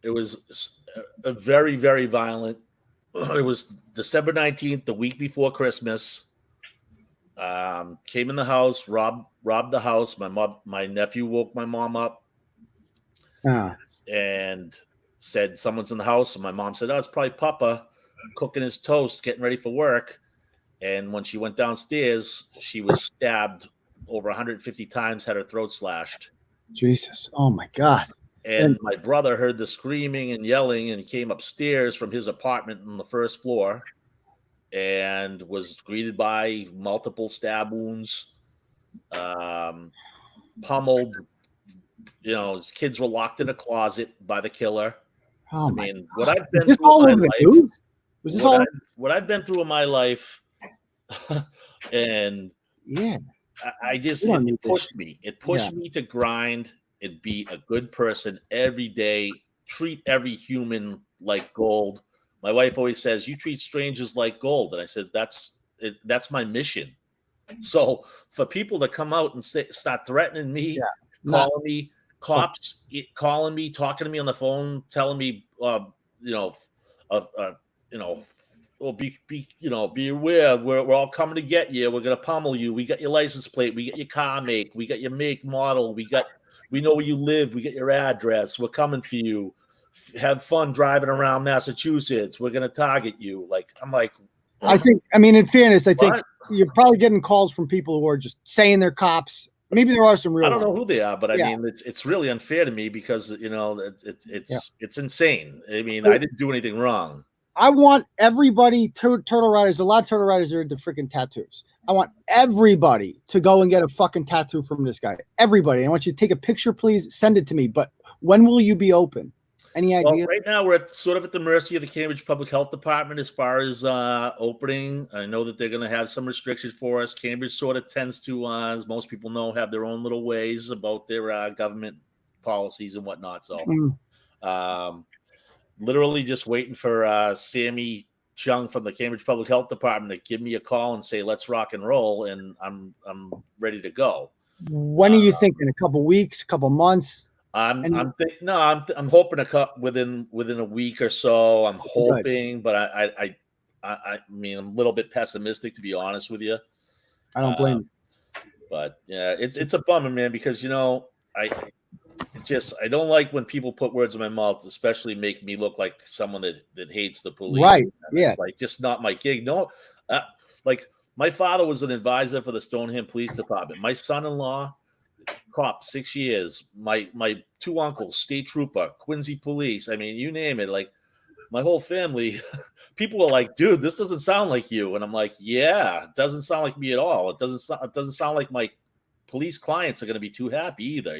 It was a very, very violent. It was December 19th, the week before Christmas. Came in the house, robbed the house. My nephew woke my mom up and said someone's in the house, and my mom said, oh, it's probably Papa cooking his toast, getting ready for work. And when she went downstairs, she was stabbed over 150 times, had her throat slashed. Jesus. Oh my God. And my brother heard the screaming and yelling, and he came upstairs from his apartment on the first floor and was greeted by multiple stab wounds, pummeled. His kids were locked in a closet by the killer. Oh I my mean, God. what I've been this through all in my over the life, news? Was this all? what I've been through in my life, and Yeah. I just We don't need it this pushed shit. me. It Yeah. pushed me to grind and be a good person every day. Treat every human like gold. My wife always says, "You treat strangers like gold," and I said, That's my mission." So for people to come out and start threatening me, Yeah. calling me, cops calling me, talking to me on the phone, telling me, you know, you know, well, be aware. We're all coming to get you. We're gonna pummel you. We got your license plate. We got your car make. We got your make, model. We know where you live. We got your address. We're coming for you. Have fun driving around Massachusetts. We're gonna target you. Like I'm like, I mean, in fairness, I think what? you're probably getting calls from people who are just saying they're cops. Maybe there are some real I don't know ones. who they are, but I Yeah. mean, it's really unfair to me because Yeah. it's insane. I mean, I didn't do anything wrong. I want everybody, turtle riders, a lot of turtle riders are into freaking tattoos. I want everybody to go and get a fucking tattoo from this guy. Everybody. I want you to take a picture, please. Send it to me. But when will you be open? Any Well, idea? right now we're sort of at the mercy of the Cambridge Public Health Department as far as opening. I know that they're going to have some restrictions for us. Cambridge sort of tends to, as most people know, have their own little ways about their government policies and whatnot. So, literally just waiting for Sammy Chung from the Cambridge Public Health Department to give me a call and say, "Let's rock and roll," and I'm ready to go. When are you thinking? A couple weeks, couple months? I'm hoping to cut within a week or so. I'm hoping, but I mean, I'm a little bit pessimistic, to be honest with you. I don't blame you. But yeah, it's a bummer, man, because I don't like when people put words in my mouth, especially make me look like someone that hates the police. Right? And Yeah. it's like just not my gig. No, like my father was an advisor for the Stoneham Police Department. My son-in-law, cop, 6 years. My two uncles, state trooper, Quincy Police. I mean, you name it. Like my whole family, people are like, "Dude, this doesn't sound like you," and I'm like, "Yeah, it doesn't sound like me at all. It doesn't sound like my police clients are going to be too happy either."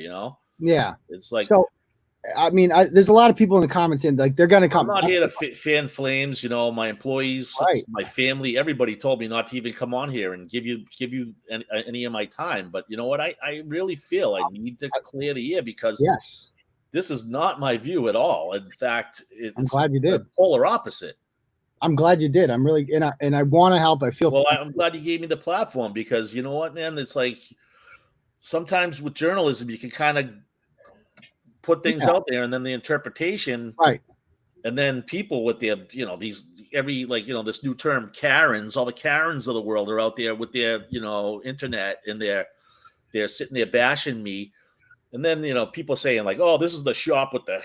Yeah. It's like, so. I mean, there's a lot of people in the comments saying like they're going to come. I'm not here to fan flames. My employees, Right. my family, everybody told me not to even come on here and give you any of my time. But you know what? I really feel I need to clear the air because Yes. this is not my view at all. In fact, I'm glad you did. The polar opposite. I'm glad you did. I'm really and I want to help. I feel well. I'm glad you gave me the platform because you know what, man? It's like sometimes with journalism, you can kind of put things out there, and then the interpretation, right? And then people with their, these this new term, Karens. All the Karens of the world are out there with their, internet, and they're sitting there bashing me. And then, people saying like, "Oh, this is the shop with that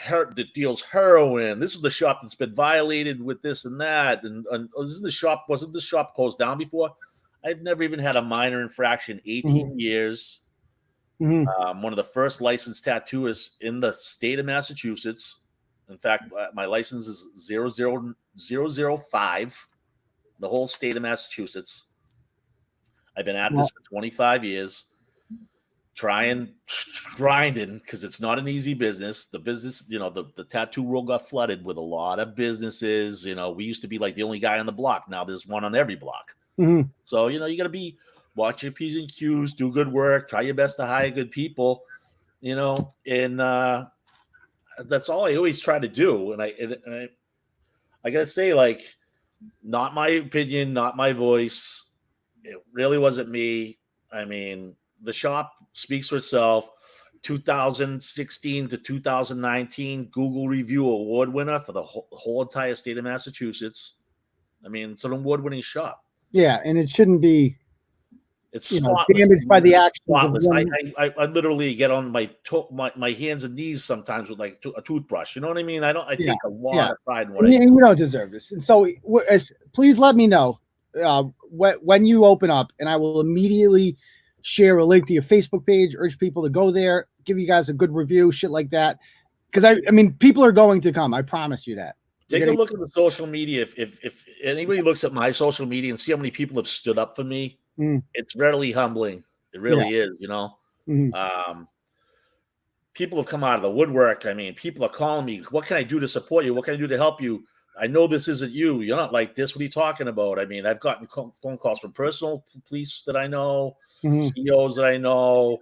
deals heroin. This is the shop that's been violated with this and that." And wasn't the shop closed down before? I've never even had a minor infraction. 18 years. Mm-hmm. One of the first licensed tattooists in the state of Massachusetts. In fact, my license is 00005. The whole state of Massachusetts. I've been at this for 25 years. Grinding because it's not an easy business. The business, the tattoo world got flooded with a lot of businesses. We used to be like the only guy on the block. Now there's one on every block. Mm-hmm. So, you got to watch your P's and Q's, do good work, try your best to hire good people, and that's all I always try to do. And I got to say, like, not my opinion, not my voice. It really wasn't me. I mean, the shop speaks for itself. 2016 to 2019 Google Review Award winner for the whole entire state of Massachusetts. I mean, it's an award-winning shop. Yeah, and it shouldn't be. It's spotless. Damaged by the actions. Spotless. I literally get on my hands and knees sometimes with like a toothbrush. You know what I mean? I take a lot of pride in what I do. You don't deserve this. And so, please let me know when you open up, and I will immediately share a link to your Facebook page. Urge people to go there, give you guys a good review, shit like that. Because I mean, people are going to come. I promise you that. Take a look at the social media. If anybody looks at my social media and see how many people have stood up for me. It's really humbling. It really is, Mm-hmm. people have come out of the woodwork. I mean, people are calling me, what can I do to support you? What can I do to help you? I know this isn't you. You're not like this. What are you talking about? I mean, I've gotten phone calls from personal police that I know, CEOs that I know.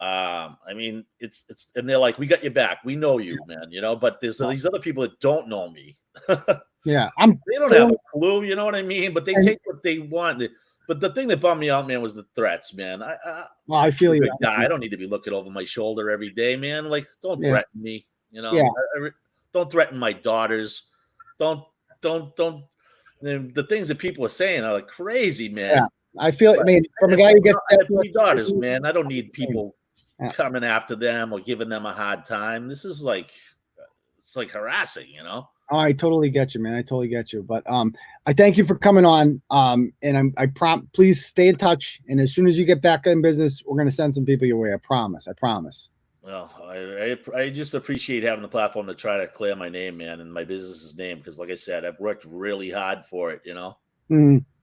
I mean, it's, and they're like, we got your back. We know you, man, you know, but there's these other people that don't know me. Yeah. They don't have a clue, you know what I mean? But they take what they want. But the thing that bummed me out, man, was the threats, man. I feel you. I don't need to be looking over my shoulder every day, man. Like, don't threaten me, you know? Don't threaten my daughters. Don't. The things that people are saying are like crazy, man. Yeah. I feel, I mean, from a guy who gets 3 daughters, man, I don't need people coming after them or giving them a hard time. This is like, it's like harassing, you know? Oh, I totally get you, man. I totally get you. But I thank you for coming on. And please stay in touch. And as soon as you get back in business, we're gonna send some people your way. I promise. Well, I just appreciate having the platform to try to clear my name, man, and my business's name, because like I said, I've worked really hard for it, you know.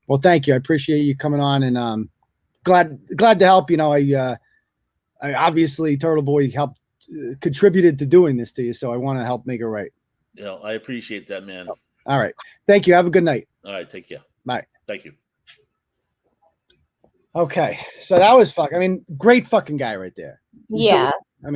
Well, thank you. I appreciate you coming on, and glad to help. You know, I obviously Turtle Boy helped contributed to doing this to you, so I want to help make it right. Yeah, I appreciate that, man. All right. Thank you. Have a good night. All right. Take care. Bye. Thank you. Okay. So that was I mean, great fucking guy right there. Yeah. So,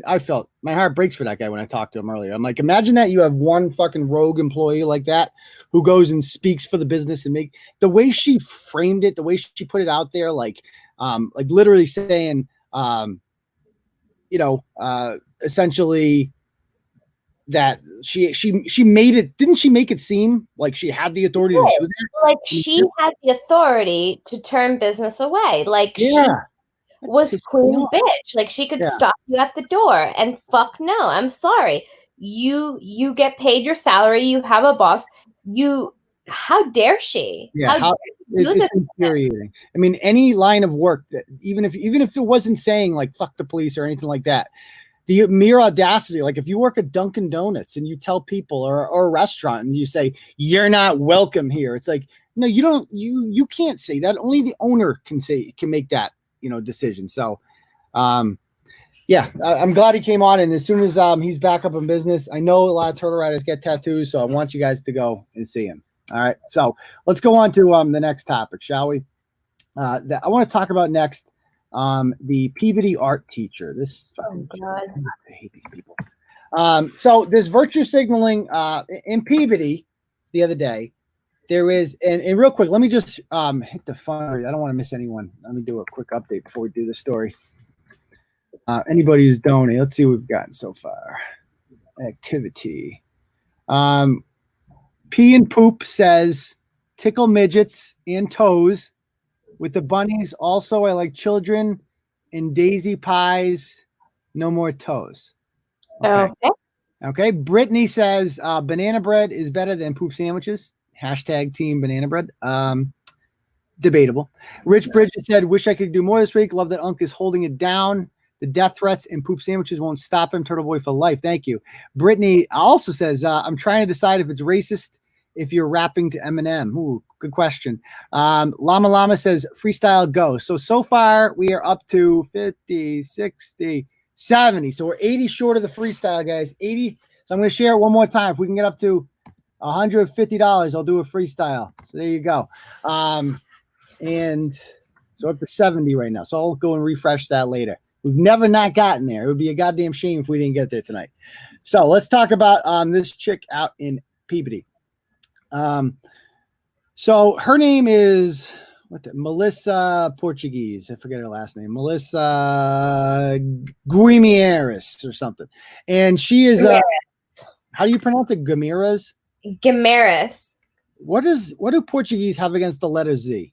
I felt my heart breaks for that guy when I talked to him earlier. I'm like, imagine that you have one fucking rogue employee like that who goes and speaks for the business and the way she framed it, the way she put it out there, like literally saying, essentially that she made it, didn't she make it seem like she had the authority to do that? Like she had the authority to turn business away. Like she was queen bitch. Like she could stop you at the door and fuck no. I'm sorry. You get paid your salary. You have a boss. How dare she? Yeah, it's infuriating. I mean, any line of work that even if it wasn't saying like fuck the police or anything like that, the mere audacity, like if you work at Dunkin' Donuts and you tell people or a restaurant and you say you're not welcome here, it's like, no, you don't, you can't say that. Only the owner can make that, decision. So, I'm glad he came on. And as soon as he's back up in business, I know a lot of turtle riders get tattoos, so I want you guys to go and see him. All right. So let's go on to the next topic, shall we? I want to talk about next the Peabody art teacher. God. I hate these people. So there's virtue signaling in Peabody the other day. There is, and real quick, let me just hit the fun. I don't want to miss anyone. Let me do a quick update before we do the story. Anybody who's donated, let's see what we've gotten so far. Activity. Pee and Poop says tickle midgets and toes with the bunnies. Also, I like children and daisy pies. No more toes. Okay. Brittany says banana bread is better than poop sandwiches. Hashtag team banana bread. Debatable. Rich Bridges said, wish I could do more this week. Love that Unc is holding it down. The death threats and poop sandwiches won't stop him. Turtle Boy for life. Thank you. Brittany also says, I'm trying to decide if it's racist if you're rapping to Eminem. Ooh, good question. Llama says, freestyle go. So far, we are up to 50, 60, 70. So we're 80 short of the freestyle, guys. 80. So I'm going to share it one more time. If we can get up to $150, I'll do a freestyle. So there you go. And so up to 70 right now. So I'll go and refresh that later. We've never not gotten there. It would be a goddamn shame if we didn't get there tonight. So let's talk about this chick out in Peabody. So her name is Melissa Portuguese. I forget her last name. Melissa Guimaraes or something. And she is how do you pronounce it? Guimaraes? What do Portuguese have against the letter Z?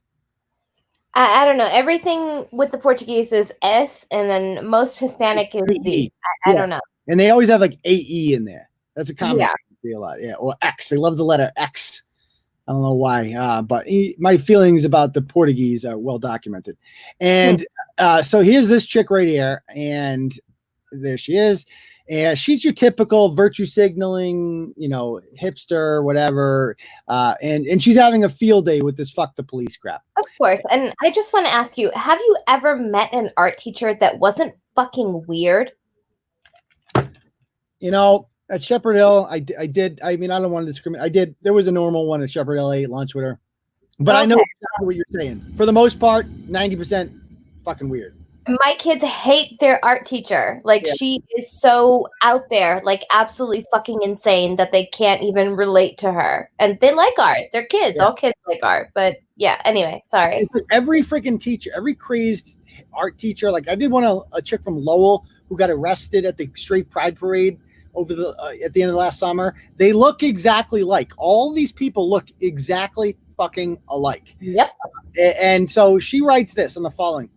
I don't know. Everything with the Portuguese is S, and then most Hispanic is Z. I don't know. And they always have like AE in there. That's a common thing a lot. Yeah, or X. They love the letter X. I don't know why, but my feelings about the Portuguese are well documented. And so here's this chick right here, and there she is. And she's your typical virtue signaling, hipster, whatever. And she's having a field day with this fuck the police crap. Of course. And I just want to ask you, have you ever met an art teacher that wasn't fucking weird? You know, at Shepherd Hill, I did. I mean, I don't want to discriminate. I did. There was a normal one at Shepherd Hill. I ate lunch with her, but I know exactly what you're saying. For the most part, 90% fucking weird. My kids hate their art teacher. Like, she is so out there, like absolutely fucking insane that they can't even relate to her. And they like art. They're kids. All kids like art. But yeah, anyway, sorry. It's like every freaking teacher, every crazed art teacher. Like I did a chick from Lowell who got arrested at the Straight Pride Parade over at the end of last summer. They look exactly like. All these people look exactly fucking alike. Yep. And so she writes this on the following.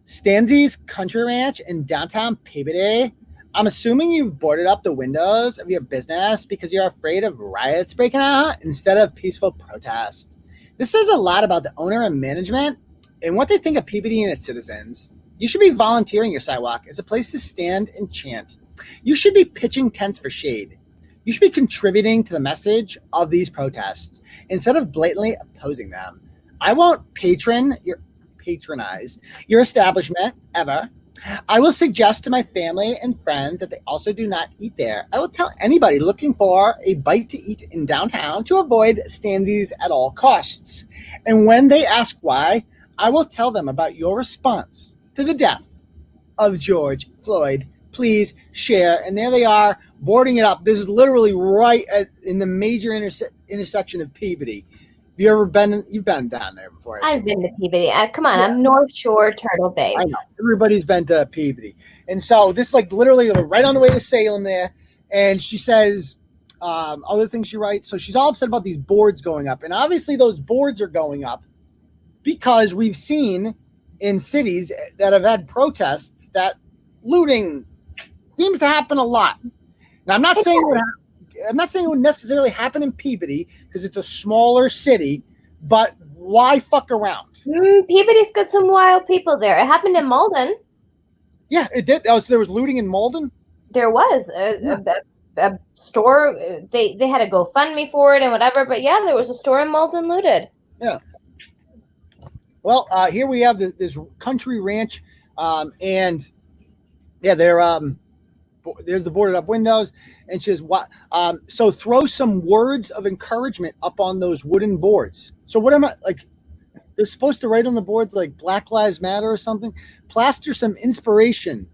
Stanzi's Country Ranch in downtown Peabody. I'm assuming you've boarded up the windows of your business because you're afraid of riots breaking out instead of peaceful protest. This says a lot about the owner and management and what they think of Peabody and its citizens. You should be volunteering your sidewalk as a place to stand and chant. You should be pitching tents for shade. You should be contributing to the message of these protests instead of blatantly opposing them. I won't patronize your establishment ever. I will suggest to my family and friends that they also do not eat there. I will tell anybody looking for a bite to eat in downtown to avoid Stanzi's at all costs. And when they ask why, I will tell them about your response to the death of George Floyd. Please share. And there they are boarding it up. This is literally right in the major intersection of Peabody. Have you ever been? You've been down there before. I've been to Peabody. Come on, I'm North Shore Turtle Bay. I know. Everybody's been to Peabody. And so this like literally right on the way to Salem there. And she says other things she writes. So she's all upset about these boards going up. And obviously those boards are going up because we've seen in cities that have had protests that looting seems to happen a lot. Now, I'm not saying it would necessarily happen in Peabody because it's a smaller city, but why fuck around? Peabody's got some wild people there. It happened in Malden. Yeah, it did. There was looting in Malden? There was a store. They had a GoFundMe for it and whatever, but yeah, there was a store in Malden looted. Yeah. Well, here we have this country ranch, and yeah, there's the boarded up windows, and she says, "What? So throw some words of encouragement up on those wooden boards." So what am I like? They're supposed to write on the boards like Black Lives Matter or something. Plaster some inspiration.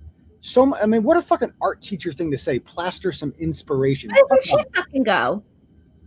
I mean, what a fucking art teacher thing to say. Plaster some inspiration. Why doesn't she fucking go?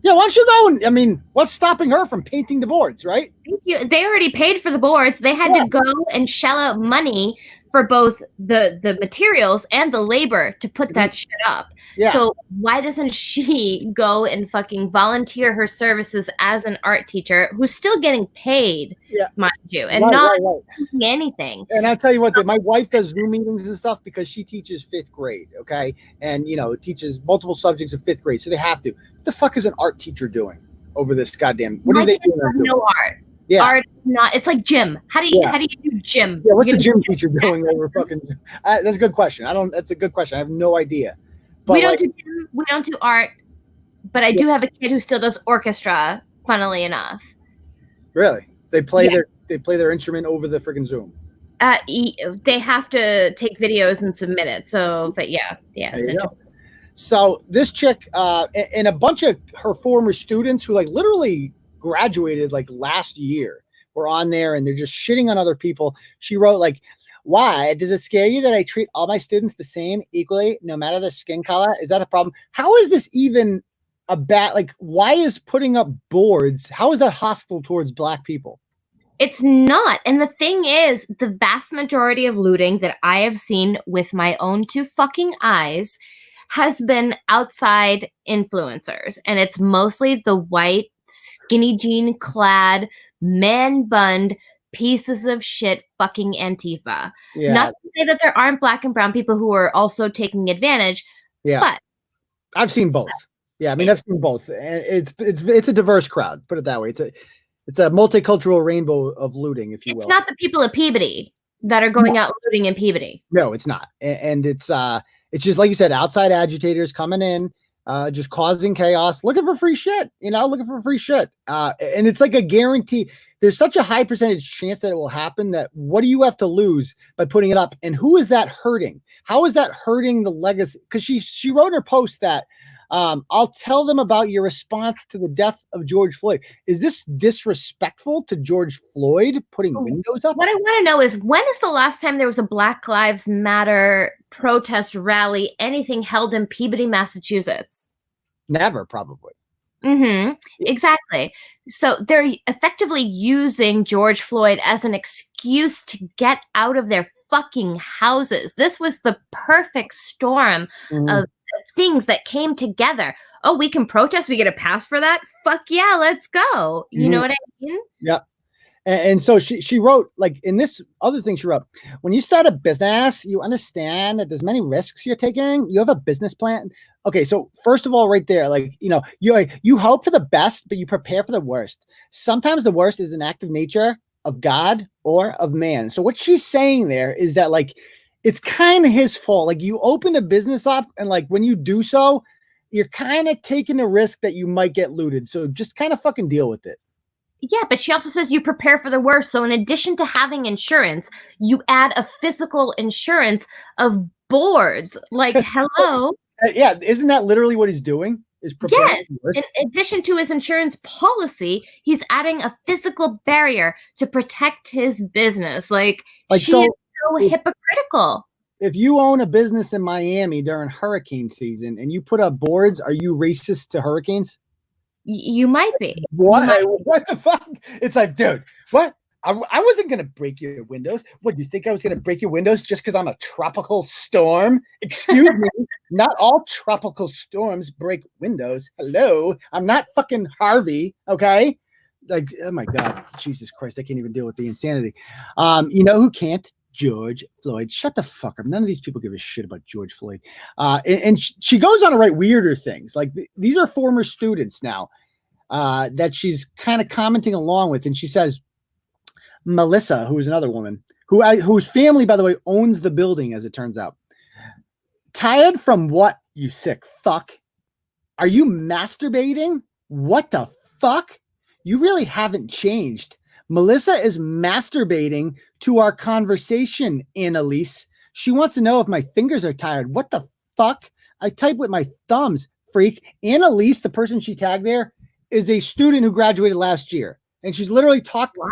Yeah, why don't you go? And I mean, what's stopping her from painting the boards, right? Thank you. They already paid for the boards. They had to go and shell out money for both the materials and the labor to put that shit up. Yeah. So why doesn't she go and fucking volunteer her services as an art teacher who's still getting paid, mind you, and not doing anything? And I'll tell you what, my wife does Zoom meetings and stuff because she teaches 5th grade, okay? And, teaches multiple subjects of 5th grade, so they have to. What the fuck is an art teacher doing over this goddamn? What are they doing? No art. Yeah. Art not. It's like gym. How do you do gym? Yeah, what's the gym teacher doing over fucking? That's a good question. That's a good question. I have no idea. But we don't do gym. We don't do art. But I do have a kid who still does orchestra. Funnily enough. Really? They play their instrument over the freaking Zoom. They have to take videos and submit it. So, but yeah, it's interesting. So this chick and a bunch of her former students who like literally graduated like last year were on there, and they're just shitting on other people. She wrote like, "Why does it scare you that I treat all my students the same equally, no matter their skin color? Is that a problem? How is this even a bad, like, why is putting up boards, how is that hostile towards Black people?" It's not. And the thing is, the vast majority of looting that I have seen with my own 2 fucking eyes has been outside influencers. And it's mostly the white, skinny jean clad, man bunned pieces of shit fucking Antifa. Yeah. Not to say that there aren't Black and brown people who are also taking advantage. Yeah. But I've seen both. Yeah, I mean, I've seen both. It's a diverse crowd, put it that way. It's a multicultural rainbow of looting, if you will. It's not the people of Peabody that are going out looting in Peabody. No, it's not. And it's just like you said, outside agitators coming in, just causing chaos, looking for free shit, looking for free shit. And it's like a guarantee. There's such a high percentage chance that it will happen that what do you have to lose by putting it up? And who is that hurting? How is that hurting the legacy? Because she wrote in her post that I'll tell them about your response to the death of George Floyd. Is this disrespectful to George Floyd putting windows up? What I want to know is, when is the last time there was a Black Lives Matter protest rally, anything held in Peabody, Massachusetts? Never, probably. Mm-hmm. Exactly. So they're effectively using George Floyd as an excuse to get out of their fucking houses. This was the perfect storm of things that came together. Oh, we can protest. We get a pass for that. Fuck yeah, let's go. You know what I mean? Yeah. And so she wrote, like, in this other thing she wrote, when you start a business, you understand that there's many risks you're taking. You have a business plan. Okay, so first of all, right there, like, you hope for the best, but you prepare for the worst. Sometimes the worst is an act of nature, of God, or of man. So what she's saying there is that, like, it's kind of his fault. Like, you open a business up, and like when you do so, you're kind of taking a risk that you might get looted. So just kind of fucking deal with it. Yeah, but she also says you prepare for the worst. So in addition to having insurance, you add a physical insurance of boards. Like, hello. Yeah, isn't that literally what he's doing? Is yes. In addition to his insurance policy, he's adding a physical barrier to protect his business. Like she is so hypocritical. If you own a business in Miami during hurricane season and you put up boards, are you racist to hurricanes? You might be. What the fuck? It's like, dude, what? I wasn't going to break your windows. What, do you think I was going to break your windows just because I'm a tropical storm? Excuse me. Not all tropical storms break windows. Hello. I'm not fucking Harvey. Okay. Like, oh my God, Jesus Christ. I can't even deal with the insanity. You know who can't? George Floyd. Shut the fuck up. None of these people give a shit about George Floyd. And she goes on to write weirder things. Like, these are former students now that she's kind of commenting along with. And she says, Melissa, who is another woman, whose family, by the way, owns the building, as it turns out. Tired from what, you sick fuck? Are you masturbating? What the fuck? You really haven't changed. Melissa is masturbating to our conversation, Annalise. She wants to know if my fingers are tired. What the fuck? I type with my thumbs, freak. Annalise, the person she tagged there, is a student who graduated last year. And she's literally talking,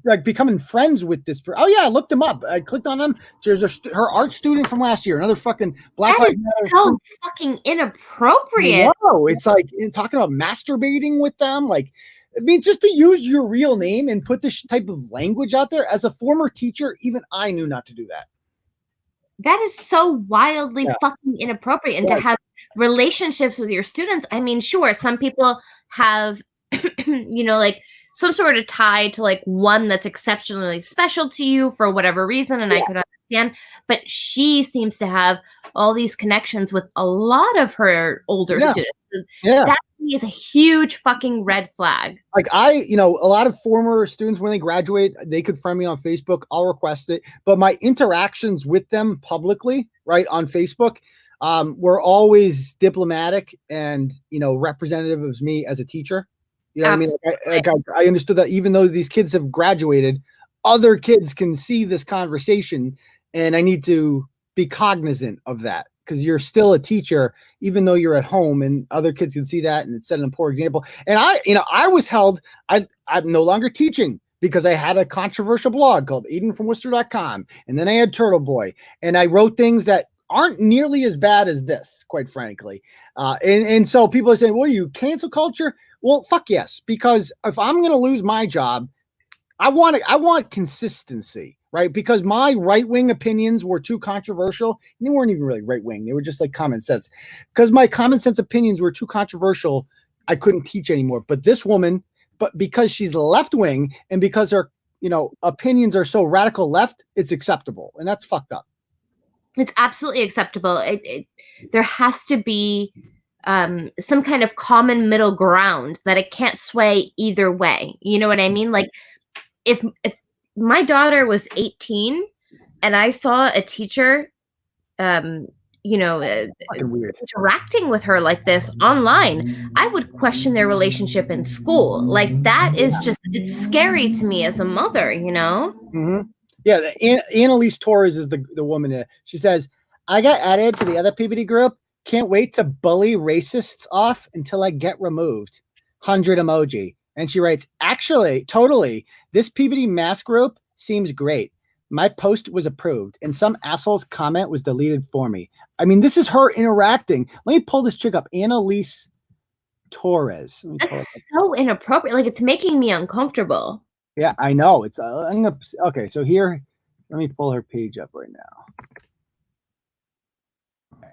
like becoming friends with this. Oh, yeah, I looked them up. I clicked on them. There's her art student from last year. Another fucking Black Lives Matter. So fucking inappropriate. No, it's like talking about masturbating with them. Like, I mean, just to use your real name and put this type of language out there. As a former teacher, even I knew not to do that. That is so wildly fucking inappropriate. And to have relationships with your students, I mean, sure, some people have, like some sort of tie to like one that's exceptionally special to you for whatever reason. And I could understand, but she seems to have all these connections with a lot of her older students. That is a huge fucking red flag. Like a lot of former students, when they graduate, they could friend me on Facebook. I'll request it. But my interactions with them publicly, right, on Facebook, were always diplomatic and, representative of me as a teacher. You know what I mean? I understood that even though these kids have graduated, other kids can see this conversation, and I need to be cognizant of that, because you're still a teacher, even though you're at home, and other kids can see that, and it's set a poor example. And I was held, I'm no longer teaching because I had a controversial blog called EdenFromWorcester.com. And then I had Turtle Boy, and I wrote things that aren't nearly as bad as this, quite frankly. And so people are saying, well, you cancel culture? Well, fuck yes, because if I'm going to lose my job, I want consistency, right? Because my right-wing opinions were too controversial. They weren't even really right-wing. They were just like common sense. Because my common sense opinions were too controversial, I couldn't teach anymore. But this woman, because she's left-wing and because her, opinions are so radical left, it's acceptable. And that's fucked up. It's absolutely acceptable. There has to be some kind of common middle ground that it can't sway either way. You know what I mean? Like, if my daughter was 18 and I saw a teacher, Fucking weird. interacting with her like this online, I would question their relationship in school. Like that is just, it's scary to me as a mother, Mm-hmm. Yeah, Annalise Torres is the woman there. She says, I got added to the other Peabody group. Can't wait to bully racists off until I get removed. 100 emoji. And she writes, actually, totally, this Peabody mass group seems great. My post was approved and some asshole's comment was deleted for me. I mean, this is her interacting. Let me pull this chick up. Annalise Torres. That's so inappropriate. Like, it's making me uncomfortable. Yeah, I know. It's okay. So here, let me pull her page up right now. Okay.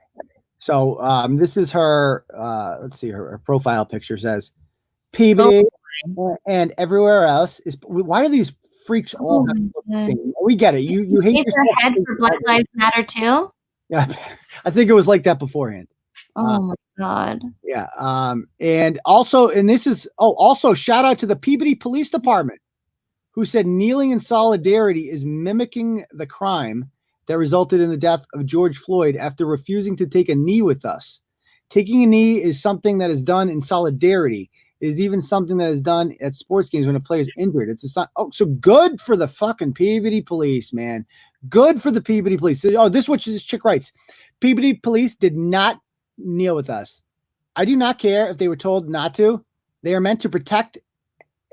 So this is her. Let's see. Her profile picture says Peabody and everywhere else is. Why do these freaks all have the same? We get it. You hate your head for Black Lives Matter too. Yeah, I think it was like that beforehand. Oh my God. Yeah. And also, and this is also shout out to the Peabody Police Department, who said kneeling in solidarity is mimicking the crime that resulted in the death of George Floyd after refusing to take a knee with us. Taking a knee is something that is done in solidarity. It is even something that is done at sports games when a player is injured. It's so good for the fucking Peabody Police, man. Good for the Peabody Police. Oh, this is what this chick writes. Peabody Police did not kneel with us. I do not care if they were told not to. They are meant to protect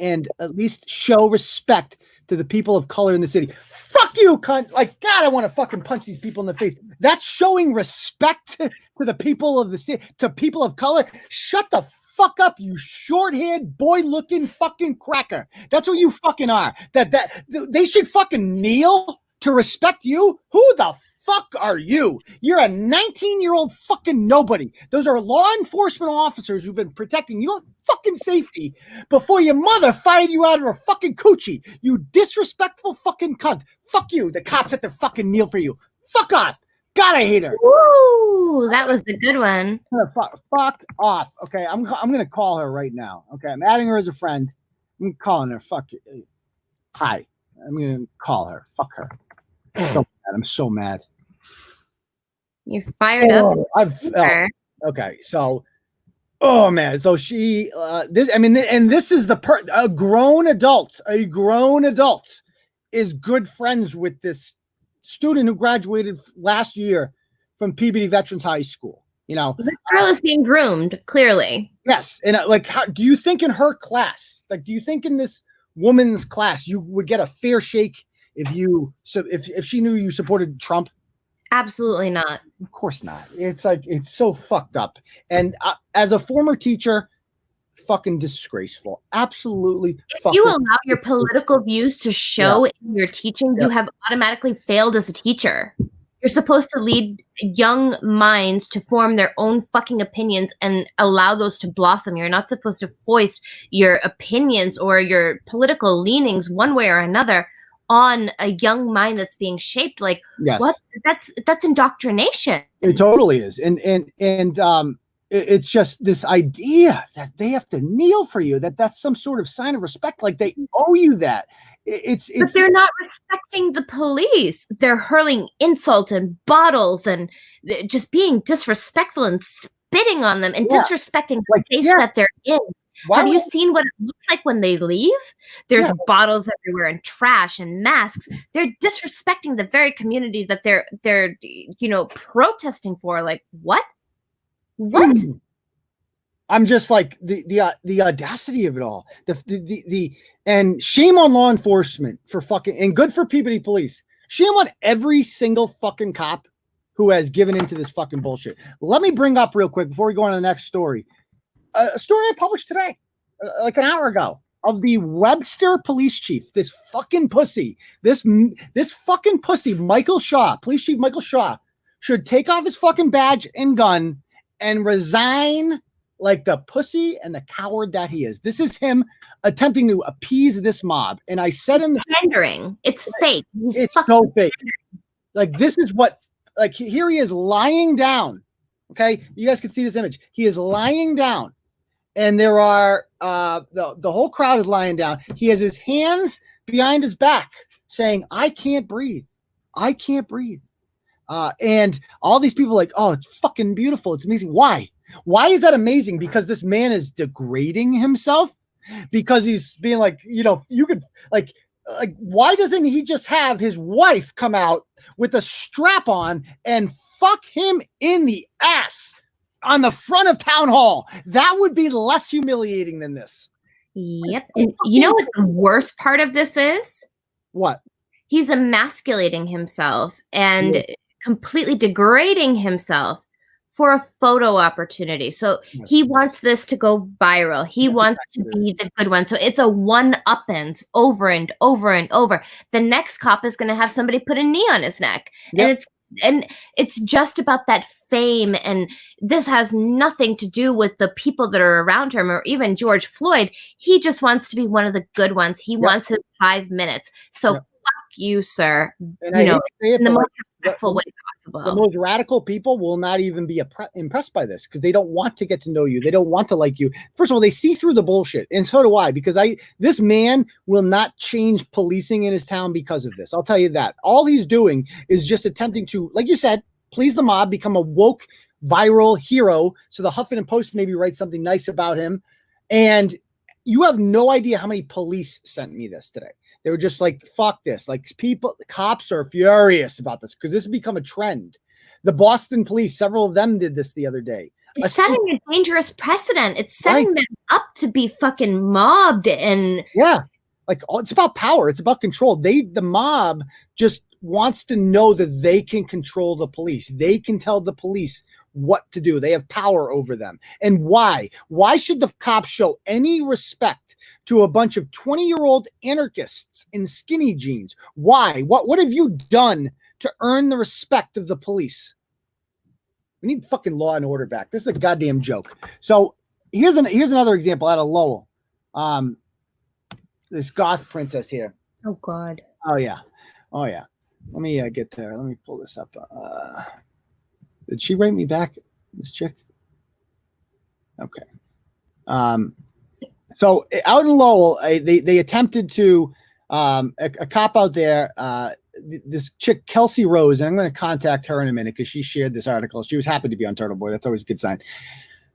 and at least show respect to the people of color in the city. Fuck you, cunt. Like, God, I want to fucking punch these people in the face. That's showing respect to the people of the city, to people of color. Shut the fuck up, you short-haired, boy-looking fucking cracker. That's what you fucking are. That they should fucking kneel to respect you? Who the fuck are you? You're a 19-year-old fucking nobody. Those are law enforcement officers who've been protecting your fucking safety before your mother fired you out of her fucking coochie. You disrespectful fucking cunt. Fuck you. The cops had to fucking kneel for you. Fuck off. God, I hate her. Ooh, that was the good one. Fuck off. Okay, I'm gonna call her right now. Okay, I'm adding her as a friend. I'm calling her. Fuck you. Hi. I'm gonna call her. Fuck her. I'm so mad. You're fired up. Okay, so, oh man, so she, this is a grown adult is good friends with this student who graduated last year from Peabody Veterans High School. This girl is being groomed, clearly. Yes, and how do you think in her class? Like, do you think in this woman's class you would get a fair shake if she knew you supported Trump? Absolutely not. Of course not. It's like, it's so fucked up. And as a former teacher, fucking disgraceful. Absolutely. If you allow your political views to show in your teaching, you have automatically failed as a teacher. You're supposed to lead young minds to form their own fucking opinions and allow those to blossom. You're not supposed to foist your opinions or your political leanings one way or another on a young mind that's being shaped. Like, what? That's indoctrination. It totally is. And it's just this idea that they have to kneel for you, that's some sort of sign of respect. Like they owe you that. But they're not respecting the police. They're hurling insults and bottles and just being disrespectful and spitting on them and disrespecting the place that they're in. Have you seen what it looks like when they leave? There's bottles everywhere and trash and masks. They're disrespecting the very community that they're protesting for. Like, what? What? I'm just like the audacity of it all. And shame on law enforcement for fucking, and good for Peabody Police. Shame on every single fucking cop who has given into this fucking bullshit. Let me bring up real quick before we go on to the next story. A story I published today, like an hour ago, of the Webster police chief, this fucking pussy, this fucking pussy, Michael Shaw, police chief Michael Shaw, should take off his fucking badge and gun and resign like the pussy and the coward that he is. This is him attempting to appease this mob. And I said in the pandering, it's fake. It's so fake. Like, this is what, like, here he is lying down. Okay, you guys can see this image. He is lying down. And there are the whole crowd is lying down. He has his hands behind his back saying, I can't breathe. I can't breathe. And all these people are like, oh, it's fucking beautiful. It's amazing. Why? Why is that amazing? Because this man is degrading himself, because he's being like, you could like, why doesn't he just have his wife come out with a strap on and fuck him in the ass on the front of town hall? That would be less humiliating than this. Yep. And you know what the worst part of this is? What? He's emasculating himself and completely degrading himself for a photo opportunity. So he wants this to go viral. He wants to be the good one. So it's a one-uppance over and over and over. The next cop is going to have somebody put a knee on his neck. Yep. And it's just about that fame. And this has nothing to do with the people that are around him or even George Floyd. He just wants to be one of the good ones. He wants his 5 minutes. So fuck you, sir. And in the most respectful way possible. The most radical people will not even be impressed by this because they don't want to get to know you. They don't want to like you. First of all, they see through the bullshit. And so do I, because this man will not change policing in his town because of this. I'll tell you that. All he's doing is just attempting to, like you said, please the mob, become a woke, viral hero. So the Huffington Post maybe write something nice about him. And you have no idea how many police sent me this today. They were just like, fuck this. Like cops are furious about this because this has become a trend. The Boston police, several of them did this the other day. It's setting a dangerous precedent. It's setting them up to be fucking mobbed. And like it's about power. It's about control. The mob just wants to know that they can control the police. They can tell the police what to do. They have power over them. And why? Why should the cops show any respect to a bunch of 20-year-old anarchists in skinny jeans? Why? What have you done to earn the respect of the police? We need fucking law and order back. This is a goddamn joke. So here's another example out of Lowell. This goth princess here. Oh God. Oh yeah. Let me get there. Let me pull this up. Did she write me back? This chick? Okay. So out in Lowell, they attempted to a cop out there. This chick Kelsey Rose, and I'm going to contact her in a minute because she shared this article. She was happy to be on Turtle Boy. That's always a good sign.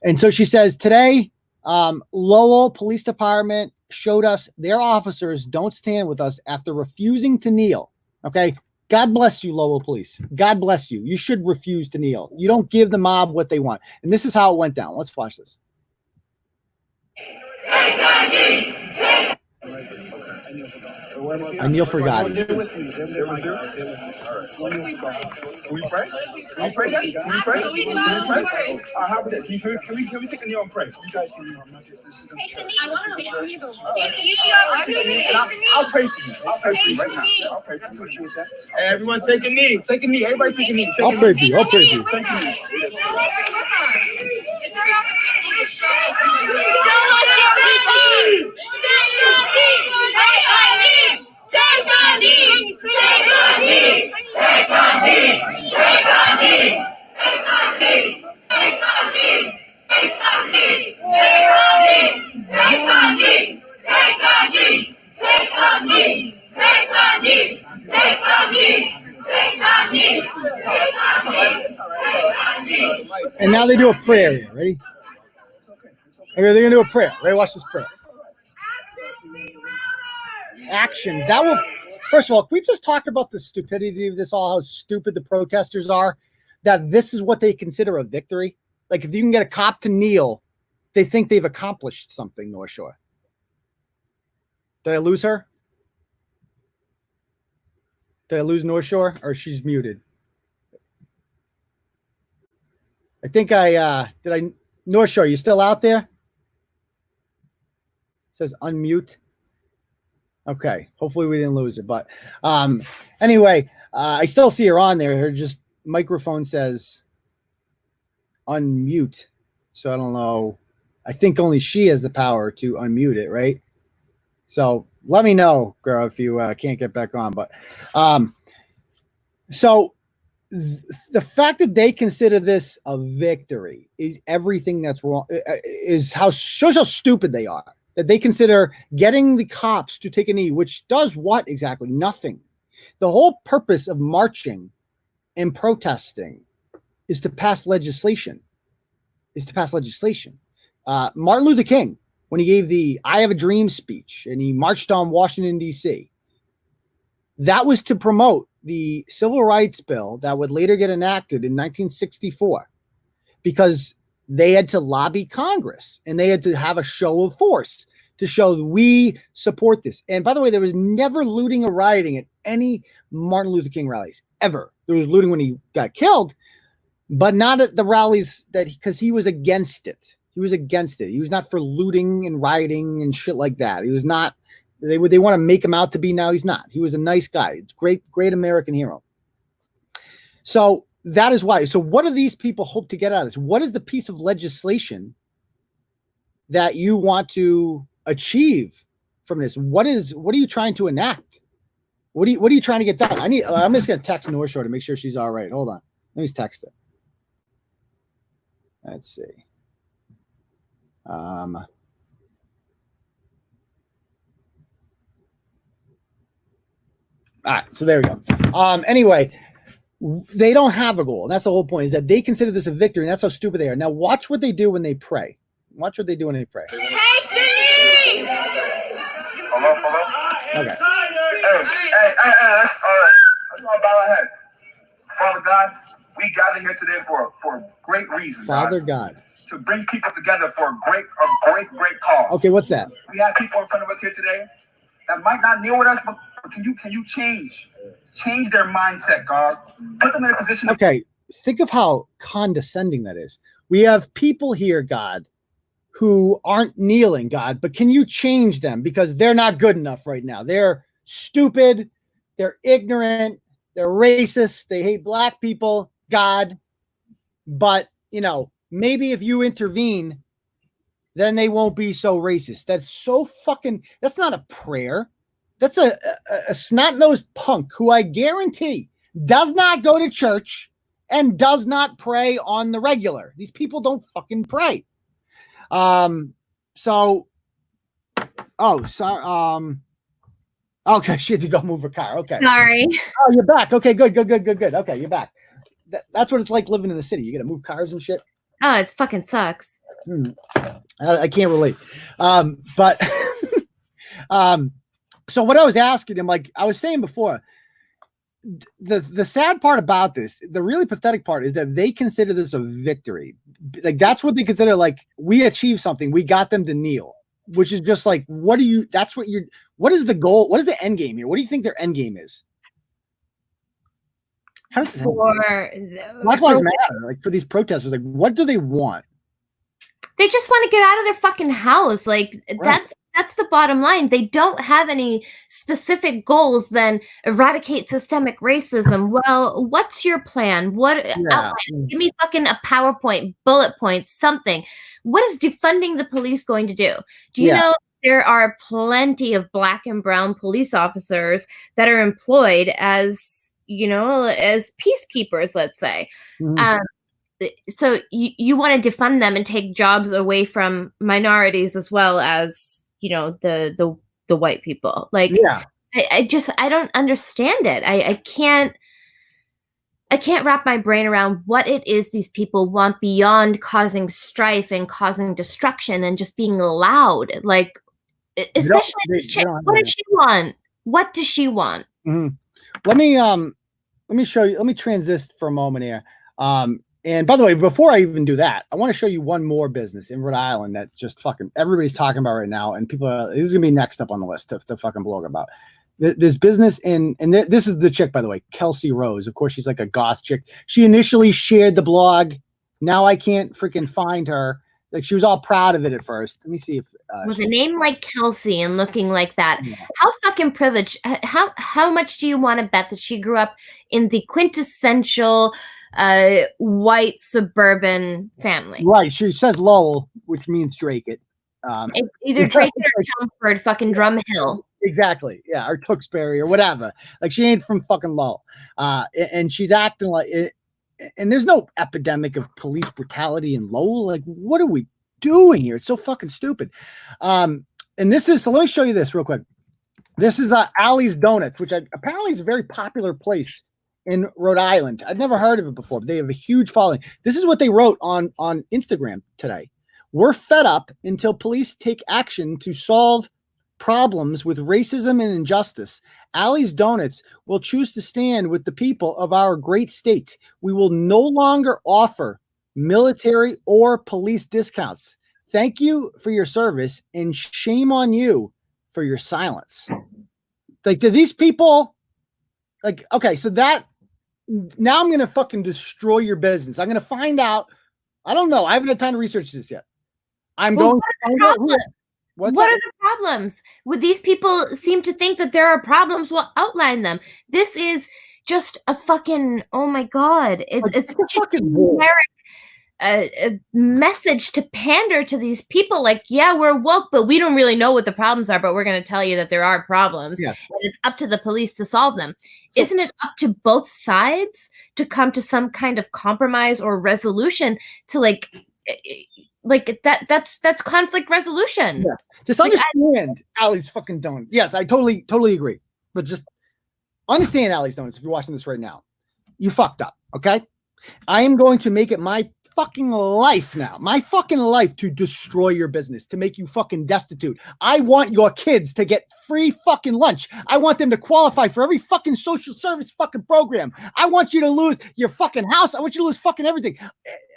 And so she says today, Lowell Police Department showed us their officers don't stand with us after refusing to kneel. Okay. God bless you, Lowell Police. God bless you. You should refuse to kneel. You don't give the mob what they want. And this is how it went down. Let's watch this. I kneel for God. Can we pray? Can we pray? Can we pray? Can we pray? How about that? Can we take a kneel and pray? You guys can kneel. I'm not just listening to church. I'll pray for you. I'll pray for you right now. I'll pray for you. Put you with that. Hey, everyone take a knee. Take a knee. Everybody take a knee. I'll pray for you. I'll pray for you. Take a knee. Is there an opportunity to show us? And now they do a prayer. Ready? Okay, they're gonna do a prayer. Ready? Watch this prayer. Actions. That will. First of all, can we just talk about the stupidity of this all? How stupid the protesters are. That this is what they consider a victory. Like if you can get a cop to kneel, they think they've accomplished something. North Shore. Did I lose her? Did I lose North Shore, or she's muted? I think I did. I North Shore, you still out there? It says unmute. Okay, hopefully we didn't lose it. But anyway, I still see her on there. Her just microphone says unmute. So I don't know. I think only she has the power to unmute it, right? So let me know, girl, if you can't get back on. But so the fact that they consider this a victory is everything that's wrong. Shows how stupid they are. That they consider getting the cops to take a knee, which does what exactly? Nothing. The whole purpose of marching in protesting is to pass legislation. Martin Luther King, when he gave the I Have a Dream speech and he marched on Washington, D.C., that was to promote the civil rights bill that would later get enacted in 1964, because they had to lobby Congress and they had to have a show of force to show that we support this. And by the way, there was never looting or rioting at any Martin Luther King rallies, ever. There was looting when he got killed, but not at the rallies because he was against it. He was against it. He was not for looting and rioting and shit like that. He was not. They want to make him out to be. Now he's not. He was a nice guy. Great American hero. So that is why. So what do these people hope to get out of this? What is the piece of legislation that you want to achieve from this? What are you trying to enact? What are you trying to get done? I'm just going to text North Shore to make sure she's all right. Hold on. Let me just text her. Let's see. All right, so there we go. Anyway, they don't have a goal. That's the whole point, is that they consider this a victory, and that's how stupid they are. Now, watch what they do when they pray. Watch what they do when they pray. Take me! Hello? Okay. Hey, that's all right. Let's all bow our heads. Father God, we gather here today for a great reason. Father God. To bring people together for a great cause. Okay, what's that? We have people in front of us here today that might not kneel with us, but can you change their mindset, God? Put them in a position. Okay, think of how condescending that is. We have people here, God, who aren't kneeling, God, but can you change them? Because they're not good enough right now. They're stupid, they're ignorant, they're racist, they hate black people, God. But, maybe if you intervene, then they won't be so racist. That's not a prayer. That's a snot-nosed punk who I guarantee does not go to church and does not pray on the regular. These people don't fucking pray. Okay, she had to go move her car. Okay. Sorry. Oh, you're back. Okay, good. Okay, you're back. That's what it's like living in the city. You got to move cars and shit. Oh, it fucking sucks. I can't relate. But so what I was asking him, like I was saying before, the sad part about this, the really pathetic part, is that they consider this a victory. Like that's what they consider. Like, we achieved something. We got them to kneel, which is just like, what is the goal? What is the end game here? What do you think their end game is? Black Lives Matter, like for these protesters, like what do they want? They just want to get out of their fucking house. Like Right. That's the bottom line. They don't have any specific goals than eradicate systemic racism. Well, what's your plan? Outline? Give me fucking a PowerPoint, bullet points, something. What is defunding the police going to do? Do you know there are plenty of black and brown police officers that are employed as as peacekeepers, let's say. So you want to defund them and take jobs away from minorities as well as, the white people. Like, I don't understand it. I can't wrap my brain around what it is these people want beyond causing strife and causing destruction and just being loud. Like, especially this chick. What does she want? What does she want? Mm-hmm. Let me show you. Let me transit for a moment here. And by the way, before I even do that, I want to show you one more business in Rhode Island that just fucking everybody's talking about right now, and this is gonna be next up on the list to fucking blog about. This business this is the chick, by the way, Kelsey Rose. Of course, she's like a goth chick. She initially shared the blog. Now I can't freaking find her. Like, she was all proud of it at first. Let me see if with a name like Kelsey and looking like that, how fucking privileged? How much do you want to bet that she grew up in the quintessential white suburban family? Right. She says Lowell, which means Drake it. Either Drake it or Chelmsford, fucking Drum Hill. Exactly. Yeah, or Tewksbury or whatever. Like, she ain't from fucking Lowell. And she's acting like it. And there's no epidemic of police brutality in Lowell. Like, what are we doing here? It's so fucking stupid. And this is, so let me show you this real quick. This is Allie's Donuts, which apparently is a very popular place in Rhode Island. I'd never heard of it before, but they have a huge following. This is what they wrote on Instagram today. We're fed up until police take action to solve problems with racism and injustice. Allie's Donuts will choose to stand with the people of our great state. We will no longer offer military or police discounts. Thank you for your service and shame on you for your silence. Like, do these people, like, okay, so that, now I'm going to fucking destroy your business. I'm going to find out. I don't know. I haven't had time to research this yet. I'm going to find out. What are the problems? Would these people seem to think that there are problems? Well, outline them. This is just a fucking, oh my God. It's such a generic a message to pander to these people. Like, yeah, we're woke, but we don't really know what the problems are, but we're going to tell you that there are problems. Yeah. And it's up to the police to solve them. Isn't it up to both sides to come to some kind of compromise or resolution to like that's conflict resolution? Yeah. Just understand Allie's fucking Donuts. Yes, I totally agree. But just understand Allie's Donuts. If you're watching this right now, you fucked up. Okay. I am going to make it my fucking life to destroy your business, to make you fucking destitute. I want your kids to get free fucking lunch. I want them to qualify for every fucking social service fucking program. I want you to lose your fucking house. I want you to lose fucking everything.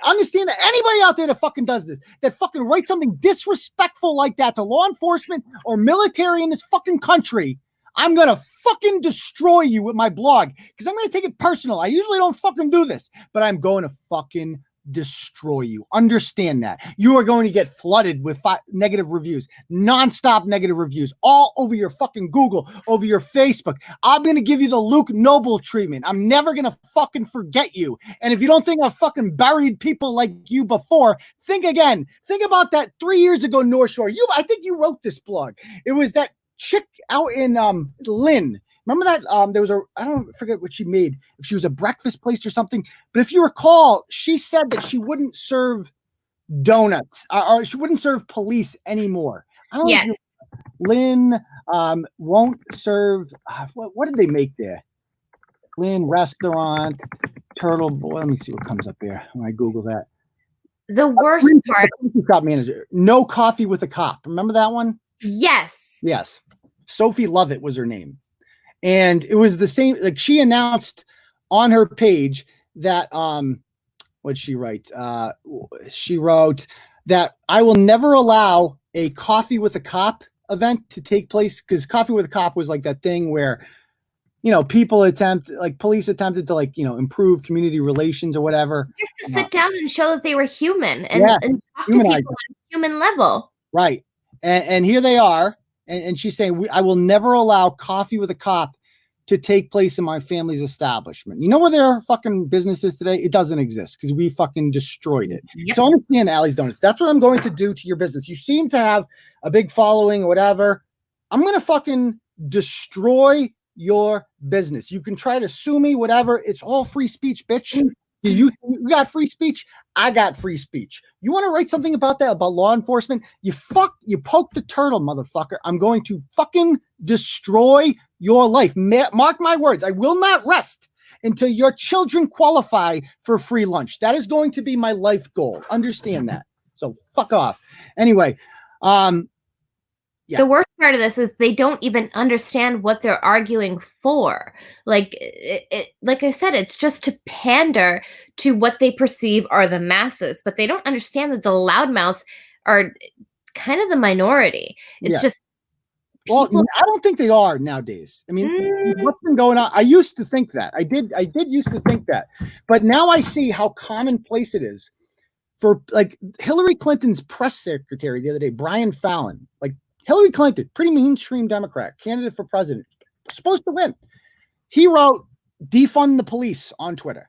Understand that anybody out there that fucking does this, that fucking writes something disrespectful like that to law enforcement or military in this fucking country, I'm going to fucking destroy you with my blog, because I'm going to take it personal. I usually don't fucking do this, but I'm going to fucking destroy you. Understand that. You are going to get flooded with negative reviews, nonstop negative reviews all over your fucking Google, over your Facebook. I'm going to give you the Luke Noble treatment. I'm never going to fucking forget you. And if you don't think I've fucking buried people like you before, think again. Think about that 3 years ago, North Shore. I think you wrote this blog. It was that chick out in Lynn. Remember that there was I don't forget what she made, if she was a breakfast place or something. But if you recall, she said that she wouldn't serve donuts or she wouldn't serve police anymore. I don't know. Lynn won't serve. What did they make there? Lynn restaurant, Turtle Boy. Let me see what comes up here when I Google that. The worst part. Cop manager. No coffee with a cop. Remember that one? Yes. Yes. Sophie Lovett was her name. And it was the same, like she announced on her page that, what'd she write? She wrote that I will never allow a coffee with a cop event to take place, because coffee with a cop was like that thing where, you know, police attempted to like, you know, improve community relations or whatever. Just to sit down and show that they were human and talk to people on a human level. Right. And here they are. And she's saying, I will never allow coffee with a cop to take place in my family's establishment. You know where their fucking business is today? It doesn't exist because we fucking destroyed it. Yep. So understand Allie's Donuts. That's what I'm going to do to your business. You seem to have a big following or whatever. I'm going to fucking destroy your business. You can try to sue me, whatever. It's all free speech, bitch. You got free speech. I got free speech. You want to write something about that, about law enforcement? You poked the turtle, motherfucker. I'm going to fucking destroy your life. Mark my words. I will not rest until your children qualify for free lunch. That is going to be my life goal. Understand that. So fuck off. Anyway, The worst part of this is they don't even understand what they're arguing for. Like I said, it's just to pander to what they perceive are the masses, but they don't understand that the loudmouths are kind of the minority. It's just well, I don't think they are nowadays. I mean, what's been going on? I used to think that. I did used to think that, but now I see how commonplace it is for like Hillary Clinton's press secretary the other day, Brian Fallon, like. Hillary Clinton, pretty mainstream Democrat, candidate for president, supposed to win. He wrote, defund the police on Twitter.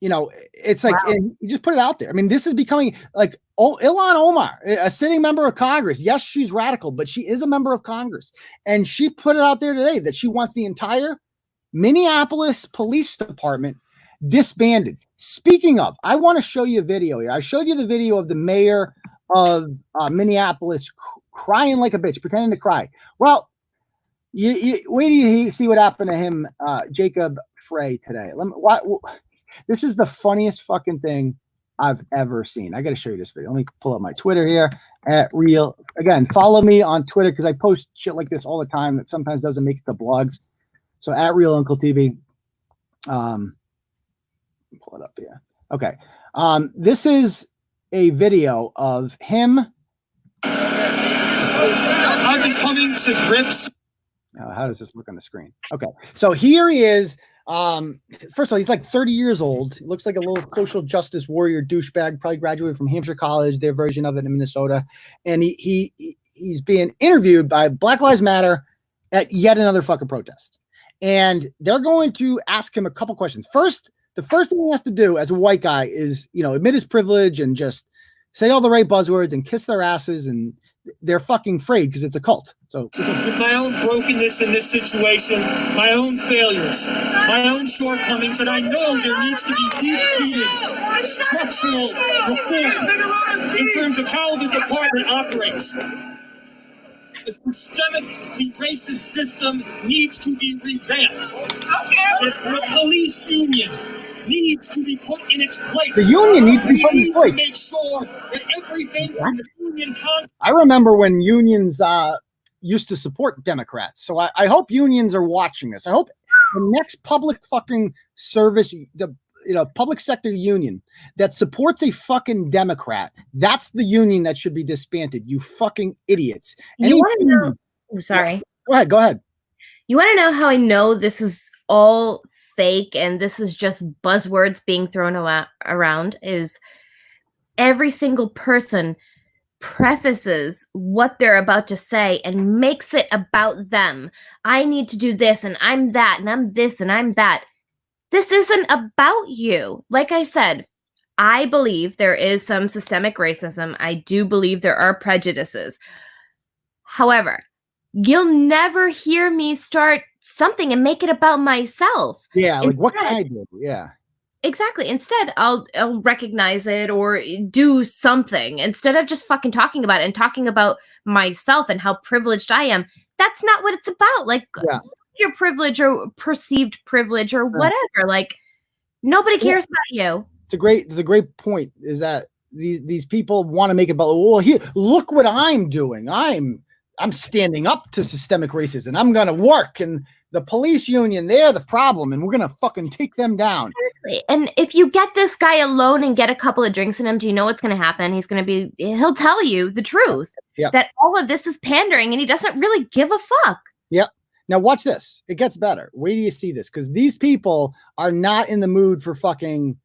You know, it's like, and you just put it out there. I mean, this is becoming like Ilhan Omar, a sitting member of Congress. Yes, she's radical, but she is a member of Congress. And she put it out there today that she wants the entire Minneapolis Police Department disbanded. Speaking of, I want to show you a video here. I showed you the video of the mayor of Minneapolis crying like a bitch, pretending to cry. Well, Wait till you see what happened to him, Jacob Frey today. This is the funniest fucking thing I've ever seen. I got to show you this video. Let me pull up my Twitter here at Real. Again, follow me on Twitter because I post shit like this all the time that sometimes doesn't make it to blogs. So at Real Uncle TV. Pull it up here. Okay. This is a video of him. I've been coming to grips. How does this look on the screen? Okay. So here he is. First of all, he's like 30 years old. He looks like a little social justice warrior douchebag, probably graduated from Hampshire College, their version of it in Minnesota. And he's being interviewed by Black Lives Matter at yet another fucking protest. And they're going to ask him a couple questions. The first thing he has to do as a white guy is, admit his privilege and just say all the right buzzwords and kiss their asses, and they're fucking afraid because it's a cult. So with my own brokenness in this situation, my own failures, my own shortcomings, and I know there needs to be deep-seated structural reform in terms of how the department operates. The systemically racist system needs to be revamped. The police union needs to be put in its place. The union needs to be put in its place. To make sure that everything from the union. I remember when unions used to support Democrats. So I hope unions are watching this. I hope the next public fucking service, the public sector union that supports a fucking Democrat, that's the union that should be disbanded. You fucking idiots. You want to know? Oh, sorry. Go ahead. You want to know how I know this is all fake and this is just buzzwords being thrown around? Is every single person prefaces what they're about to say and makes it about them. I need to do this and I'm that and I'm this and I'm that. This isn't about you. Like I said, I believe there is some systemic racism. I do believe there are prejudices. However, you'll never hear me start something and make it about myself. Yeah, like what can I do? Yeah. Exactly. Instead, I'll recognize it or do something instead of just fucking talking about it and talking about myself and how privileged I am. That's not what it's about. Like, your privilege or perceived privilege or whatever. Like, nobody cares about you. It's a great point. Is that these people want to make it about, well, here, look what I'm doing. I'm standing up to systemic racism. I'm gonna work, and the police union, they're the problem, and we're gonna fucking take them down. Exactly. And if you get this guy alone and get a couple of drinks in him, do you know what's gonna happen? He'll tell you the truth. Yep. That all of this is pandering and he doesn't really give a fuck. Yep. Now watch this. It gets better. Wait till you see this, because these people are not in the mood for fucking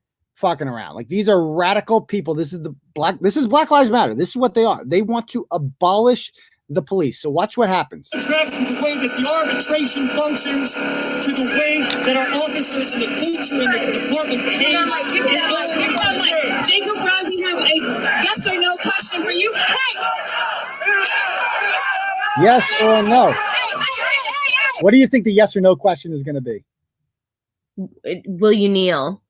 around. Like, these are radical people. This is Black Lives Matter. This is what they are. They want to abolish the police. So watch what happens. From the way that the arbitration functions to the way that our officers and the culture in the department behaves. Jacob Frey, we have a yes or no question for you. Yes or no? What do you think the yes or no question is going to be? Will you kneel?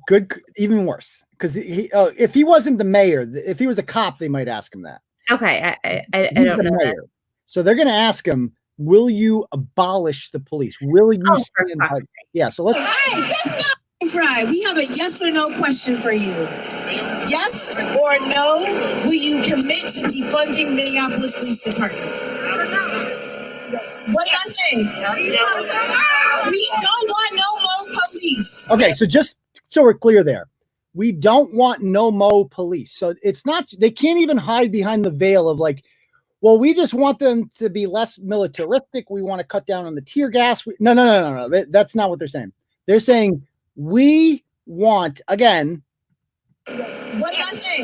Good, even worse. Because if he wasn't the mayor, if he was a cop, they might ask him that. Okay, I don't know that. So they're going to ask him, will you abolish the police? Will you stand by? Yeah, so let's... Frey, we have a yes or no question for you. Yes or no, will you commit to defunding Minneapolis Police Department? What did I say? We don't want no more police. Okay, so just so we're clear there, we don't want no mo police. So it's not, they can't even hide behind the veil of like, well, we just want them to be less militaristic. We want to cut down on the tear gas. No. That's not what they're saying. They're saying we want, again. What did I say?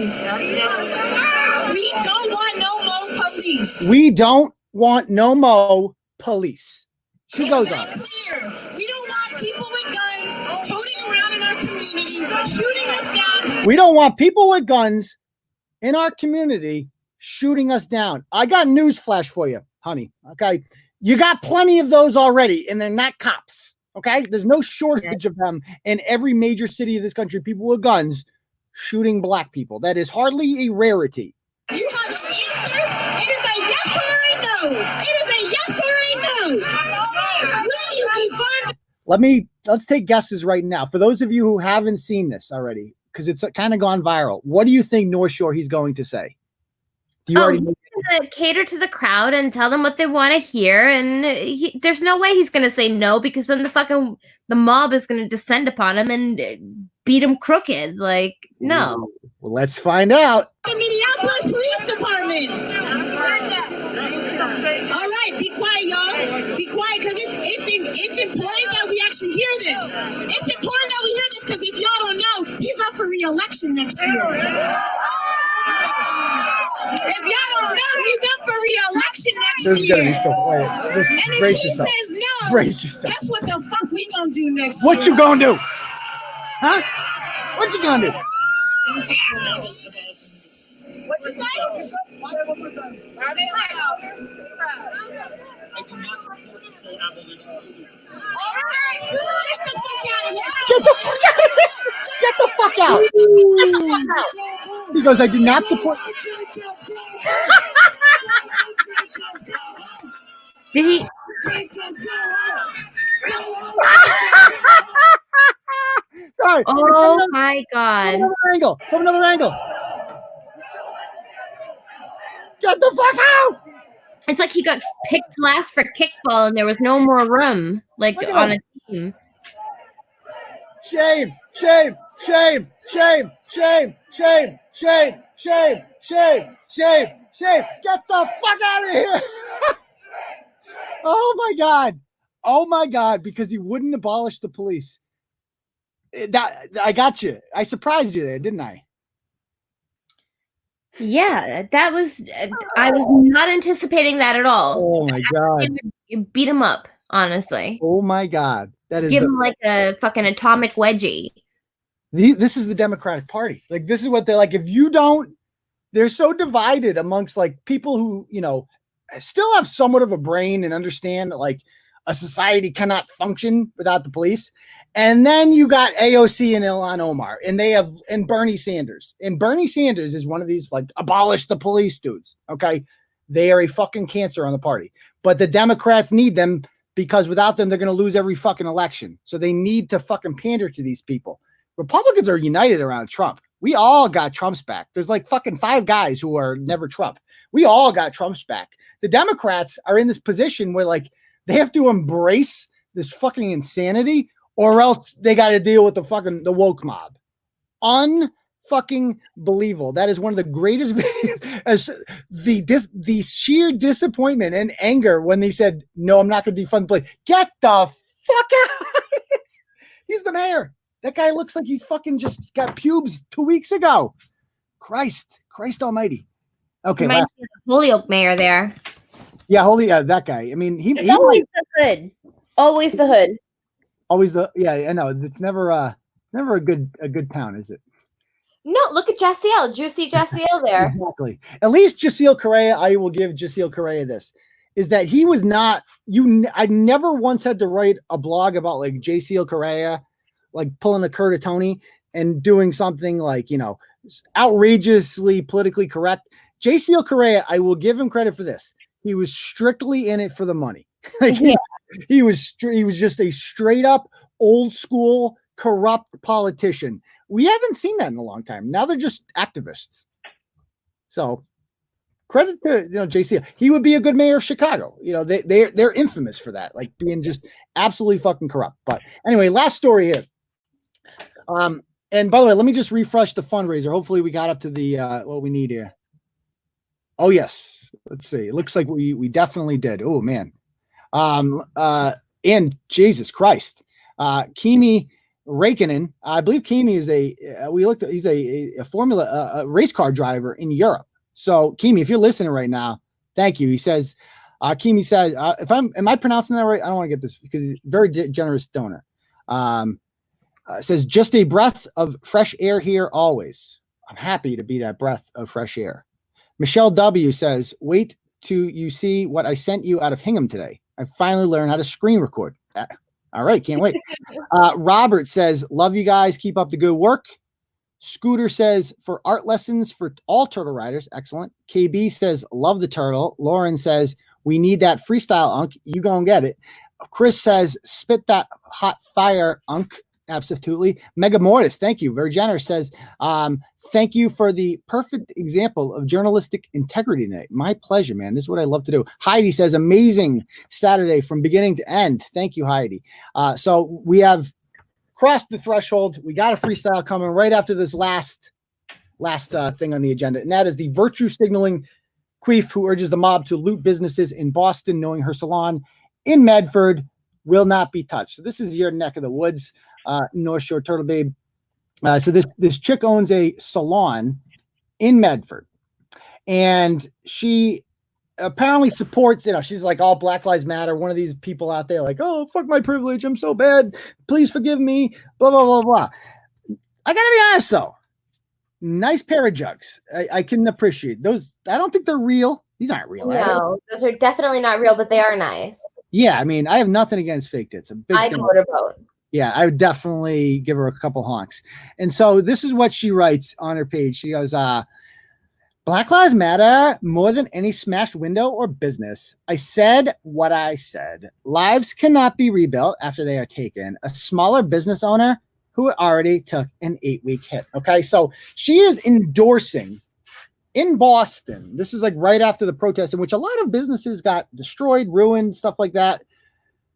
We don't want no more police. We don't want no mo police. She goes on. Clear. We don't want people with guns toting around in our community, shooting us down. We don't want people with guns in our community shooting us down. I got news flash for you, honey. Okay. You got plenty of those already, and they're not cops. Okay. There's no shortage of them in every major city of this country. People with guns shooting black people. That is hardly a rarity. You have an answer? It is a yes or a no. It is a yes or a no. let's take guesses right now. For those of you who haven't seen this already, because it's kind of gone viral, what do you think North Shore he's going to say? Do you already know? He's gonna cater to the crowd and tell them what they want to hear, and there's no way he's gonna say no, because then the mob is gonna descend upon him and beat him crooked. Like, no. Well, let's find out. The Minneapolis Police Department. All right, be quiet, y'all. Be quiet, because it's important that we actually hear this. It's important that we hear this, because if y'all don't know, he's up for re-election next year. If y'all don't know, he's up for re-election next year. This is gonna be so quiet. And if Brace he yourself. says no, Brace yourself. guess what the fuck we gonna do next What year? you gonna do? Huh? What you gonna do? What you say? I do not support the full abolition movement. All right, get the fuck out of here. Get the fuck out of here. Get the fuck out. Get the fuck out. He goes, I do not support. Did he? Sorry. Oh my God. From another angle. Get the fuck out. It's like he got picked last for kickball and there was no more room, like on a team. Shame, shame, shame, shame, shame, shame, shame, shame, shame, shame, shame. Get the fuck out of here. Oh my God. Oh my God, because he wouldn't abolish the police. I got you. I surprised you there, didn't I? Yeah, that was. I was not anticipating that at all. Oh my God. You beat him up, honestly. Oh my God. That is give him like a fucking atomic wedgie. This is the Democratic Party. Like, this is what they're like. If you don't, they're so divided amongst like people who, you know, still have somewhat of a brain and understand that like a society cannot function without the police. And then you got AOC and Ilhan Omar, and and Bernie Sanders. And Bernie Sanders is one of these like abolish the police dudes. Okay. They are a fucking cancer on the party, but the Democrats need them because without them, they're going to lose every fucking election. So they need to fucking pander to these people. Republicans are united around Trump. We all got Trump's back. There's like fucking 5 guys who are never Trump. We all got Trump's back. The Democrats are in this position where like they have to embrace this fucking insanity, or else they got to deal with the woke mob. Unfucking believable. That is one of the greatest videos. As the sheer disappointment and anger when they said, no, I'm not going to defund the police. Get the fuck out. He's the mayor. That guy looks like he's fucking just got pubes 2 weeks ago. Christ almighty. Okay. Reminds me of the Holyoke mayor there. Yeah, that guy. I mean, It's always the hood. Always the hood. Always I know. It's never a good town, is it? No, look at Jaciel. Juicy Jaciel there. Exactly. At least Jaciel Correa, I will give Jaciel Correa this, is that he was not, I never once had to write a blog about like Jaciel Correa, like pulling a Curta Tony and doing something like, you know, outrageously politically correct. Jaciel Correa, I will give him credit for this. He was strictly in it for the money. Like, yeah. He was just a straight up old school corrupt politician. We haven't seen that in a long time. Now they're just activists. So credit to, you know, JC. He would be a good mayor of Chicago. You know, they're infamous for that, like being just absolutely fucking corrupt. But anyway, last story here. And by the way, let me just refresh the fundraiser. Hopefully we got up to the what we need here. Oh yes. Let's see. It looks like we definitely did. Oh man. And Jesus Christ. Kimi Räikkönen, I believe Kimi is he's a formula race car driver in Europe. So Kimi, if you're listening right now, thank you. He says, Kimi says, am I pronouncing that right? I don't want to get this because he's a very generous donor. Says just a breath of fresh air here always. I'm happy to be that breath of fresh air. Michelle W says, wait till you see what I sent you out of Hingham today. I finally learned how to screen record. All right, can't wait. Robert says, love you guys. Keep up the good work. Scooter says, for art lessons for all turtle riders. Excellent. KB says, love the turtle. Lauren says, we need that freestyle, Unk. You go and get it. Chris says, spit that hot fire, Unk. Absolutely. Mega Mortis, thank you. Very generous, says, thank you for the perfect example of journalistic integrity tonight. My pleasure, man. This is what I love to do. Heidi says, amazing Saturday from beginning to end. Thank you, Heidi. So we have crossed the threshold. We got a freestyle coming right after this last thing on the agenda, and that is the virtue signaling queef who urges the mob to loot businesses in Boston, knowing her salon in Medford will not be touched. So this is your neck of the woods, North Shore Turtle Babe. So this chick owns a salon in Medford, and she apparently supports, she's like all Black Lives Matter. One of these people out there like, oh, fuck my privilege. I'm so bad. Please forgive me. Blah, blah, blah, blah. I got to be honest, though. Nice pair of jugs. I can appreciate those. I don't think they're real. These aren't real. No, those are definitely not real, but they are nice. Yeah, I mean, I have nothing against fake tits. I'd motorboat. Yeah, I would definitely give her a couple honks. And so this is what she writes on her page. She goes, Black Lives Matter more than any smashed window or business. I said what I said. Lives cannot be rebuilt after they are taken. A smaller business owner who already took an 8-week hit. Okay, so she is endorsing in Boston. This is like right after the protest in which a lot of businesses got destroyed, ruined, stuff like that.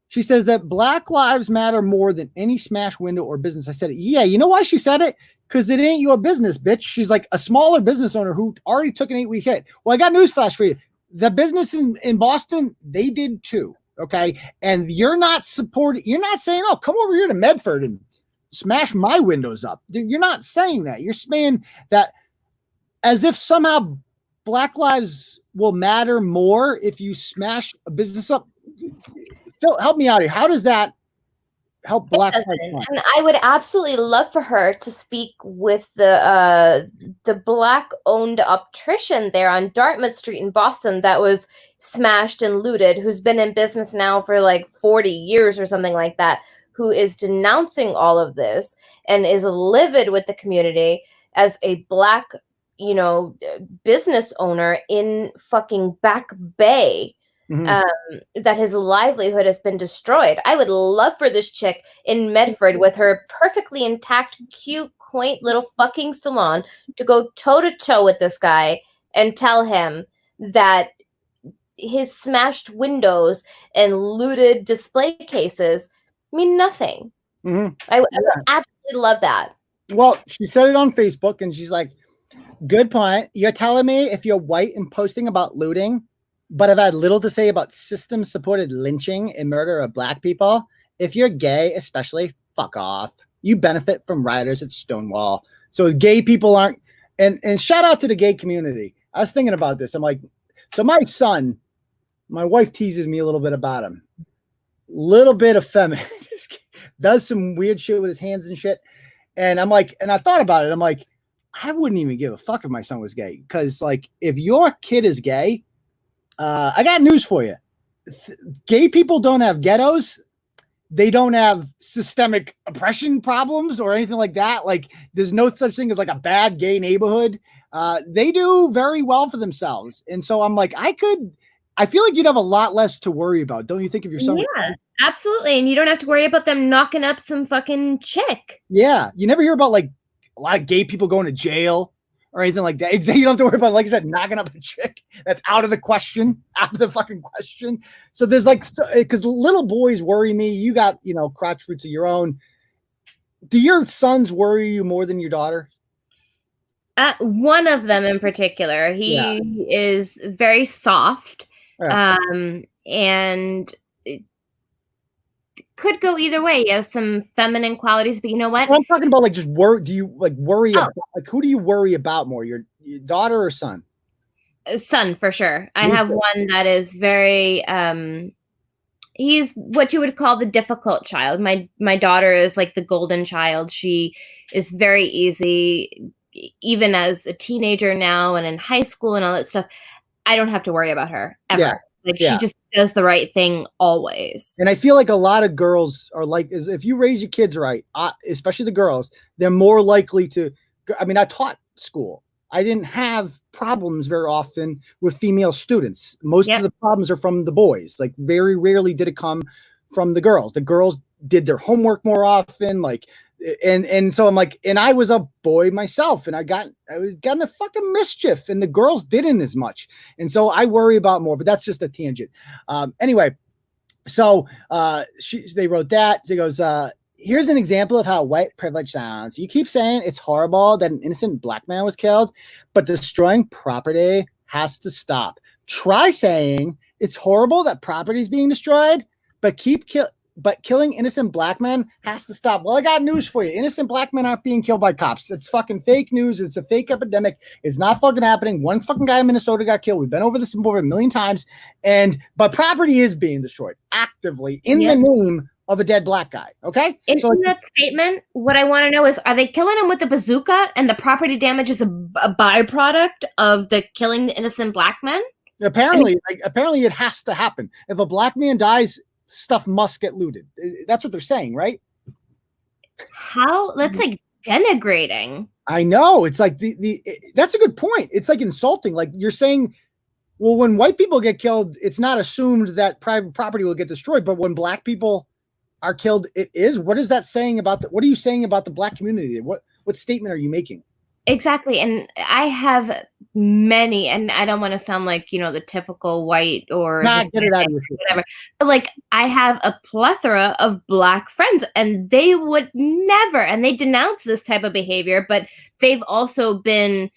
She says that Black Lives Matter more than any smash window or business. I said, yeah, you know why she said it? Because it ain't your business, bitch. She's like a smaller business owner who already took an 8-week hit. Well, I got news flash for you. The business in Boston, they did too. Okay. And you're not supporting, you're not saying, oh, come over here to Medford and smash my windows up. You're not saying that. You're saying that as if somehow Black lives will matter more if you smash a business up. Phil, help me out here. How does that help Black lives? And I would absolutely love for her to speak with the Black-owned optician there on Dartmouth Street in Boston that was smashed and looted, who's been in business now for like 40 years or something like that, who is denouncing all of this and is livid with the community as a Black, business owner in fucking Back Bay. That his livelihood has been destroyed. I would love for this chick in Medford with her perfectly intact, cute, quaint little fucking salon to go toe-to-toe with this guy and tell him that his smashed windows and looted display cases mean nothing. I would absolutely love that. Well, she said it on Facebook, and she's like, good point. You're telling me if you're white and posting about looting, but I've had little to say about system-supported lynching and murder of Black people. If you're gay, especially, fuck off. You benefit from rioters at Stonewall. So gay people aren't, and shout out to the gay community. I was thinking about this. I'm like, so my son, my wife teases me a little bit about him. Little bit effeminate. Does some weird shit with his hands and shit. And I'm like, and I thought about it. I'm like, I wouldn't even give a fuck if my son was gay. Because like, if your kid is gay, I got news for you. Gay people don't have ghettos. They don't have systemic oppression problems or anything like that. Like there's no such thing as like a bad gay neighborhood. They do very well for themselves. And so I'm like, I feel like you'd have a lot less to worry about. Don't you think, if you're someone? Yeah, absolutely. And you don't have to worry about them knocking up some fucking chick. Yeah. You never hear about like a lot of gay people going to jail or anything like that. You don't have to worry about, like I said, knocking up a chick. That's out of the question, out of the fucking question. So there's like, because little boys worry me. You got, crotch fruits of your own. Do your sons worry you more than your daughter? One of them in particular, he is very soft, and it could go either way. He has some feminine qualities, but you know what? Well, I'm talking about like just worry. Do you like worry about, like, who do you worry about more, your daughter or son? Son, for sure. I have one that is very he's what you would call the difficult child. My daughter is like the golden child. She is very easy, even as a teenager now and in high school and all that stuff. I don't have to worry about her ever. She just does the right thing always. And I feel like a lot of girls are like, if you raise your kids right, especially the girls, they're more likely to. I mean, I taught school. I didn't have problems very often with female students. Most of the problems are from the boys. Like very rarely did it come from the girls. The girls did their homework more often, like, and so I'm like, and I was a boy myself, and I got into fucking mischief, and the girls didn't as much, and so I worry about more. But that's just a tangent. Anyway, so they wrote that. She goes, here's an example of how white privilege sounds. You keep saying it's horrible that an innocent black man was killed, but destroying property has to stop. Try saying it's horrible that property is being destroyed, but killing innocent black men has to stop. Well, I got news for you. Innocent black men aren't being killed by cops. It's fucking fake news. It's a fake epidemic. It's not fucking happening. One fucking guy in Minnesota got killed. We've been over this over a million times. But property is being destroyed actively in the name of a dead black guy. Okay. In that statement, what I want to know is, are they killing him with a bazooka and the property damage is a byproduct of the killing the innocent black men? Apparently it has to happen. If a black man dies, stuff must get looted. That's what they're saying, right? How? That's like denigrating. I know. It's like that's a good point. It's like insulting. Like you're saying, well, when white people get killed, it's not assumed that private property will get destroyed. But when black people are killed, it is. What is that saying about what are you saying about the black community? What statement are you making? Exactly. And I have many, and I don't want to sound like, the typical white or get it out of your whatever. But like I have a plethora of black friends, and they would never, and they denounce this type of behavior, but they've also been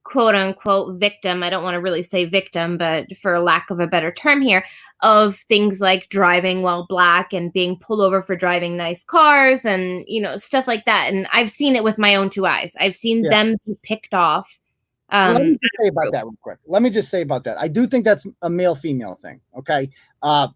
quote unquote victim. I don't want to really say victim, but for lack of a better term here, of things like driving while black and being pulled over for driving nice cars and, stuff like that. And I've seen it with my own two eyes. I've seen them be picked off. Let me just say about that real quick. Let me just say about that. I do think that's a male-female thing. Okay. I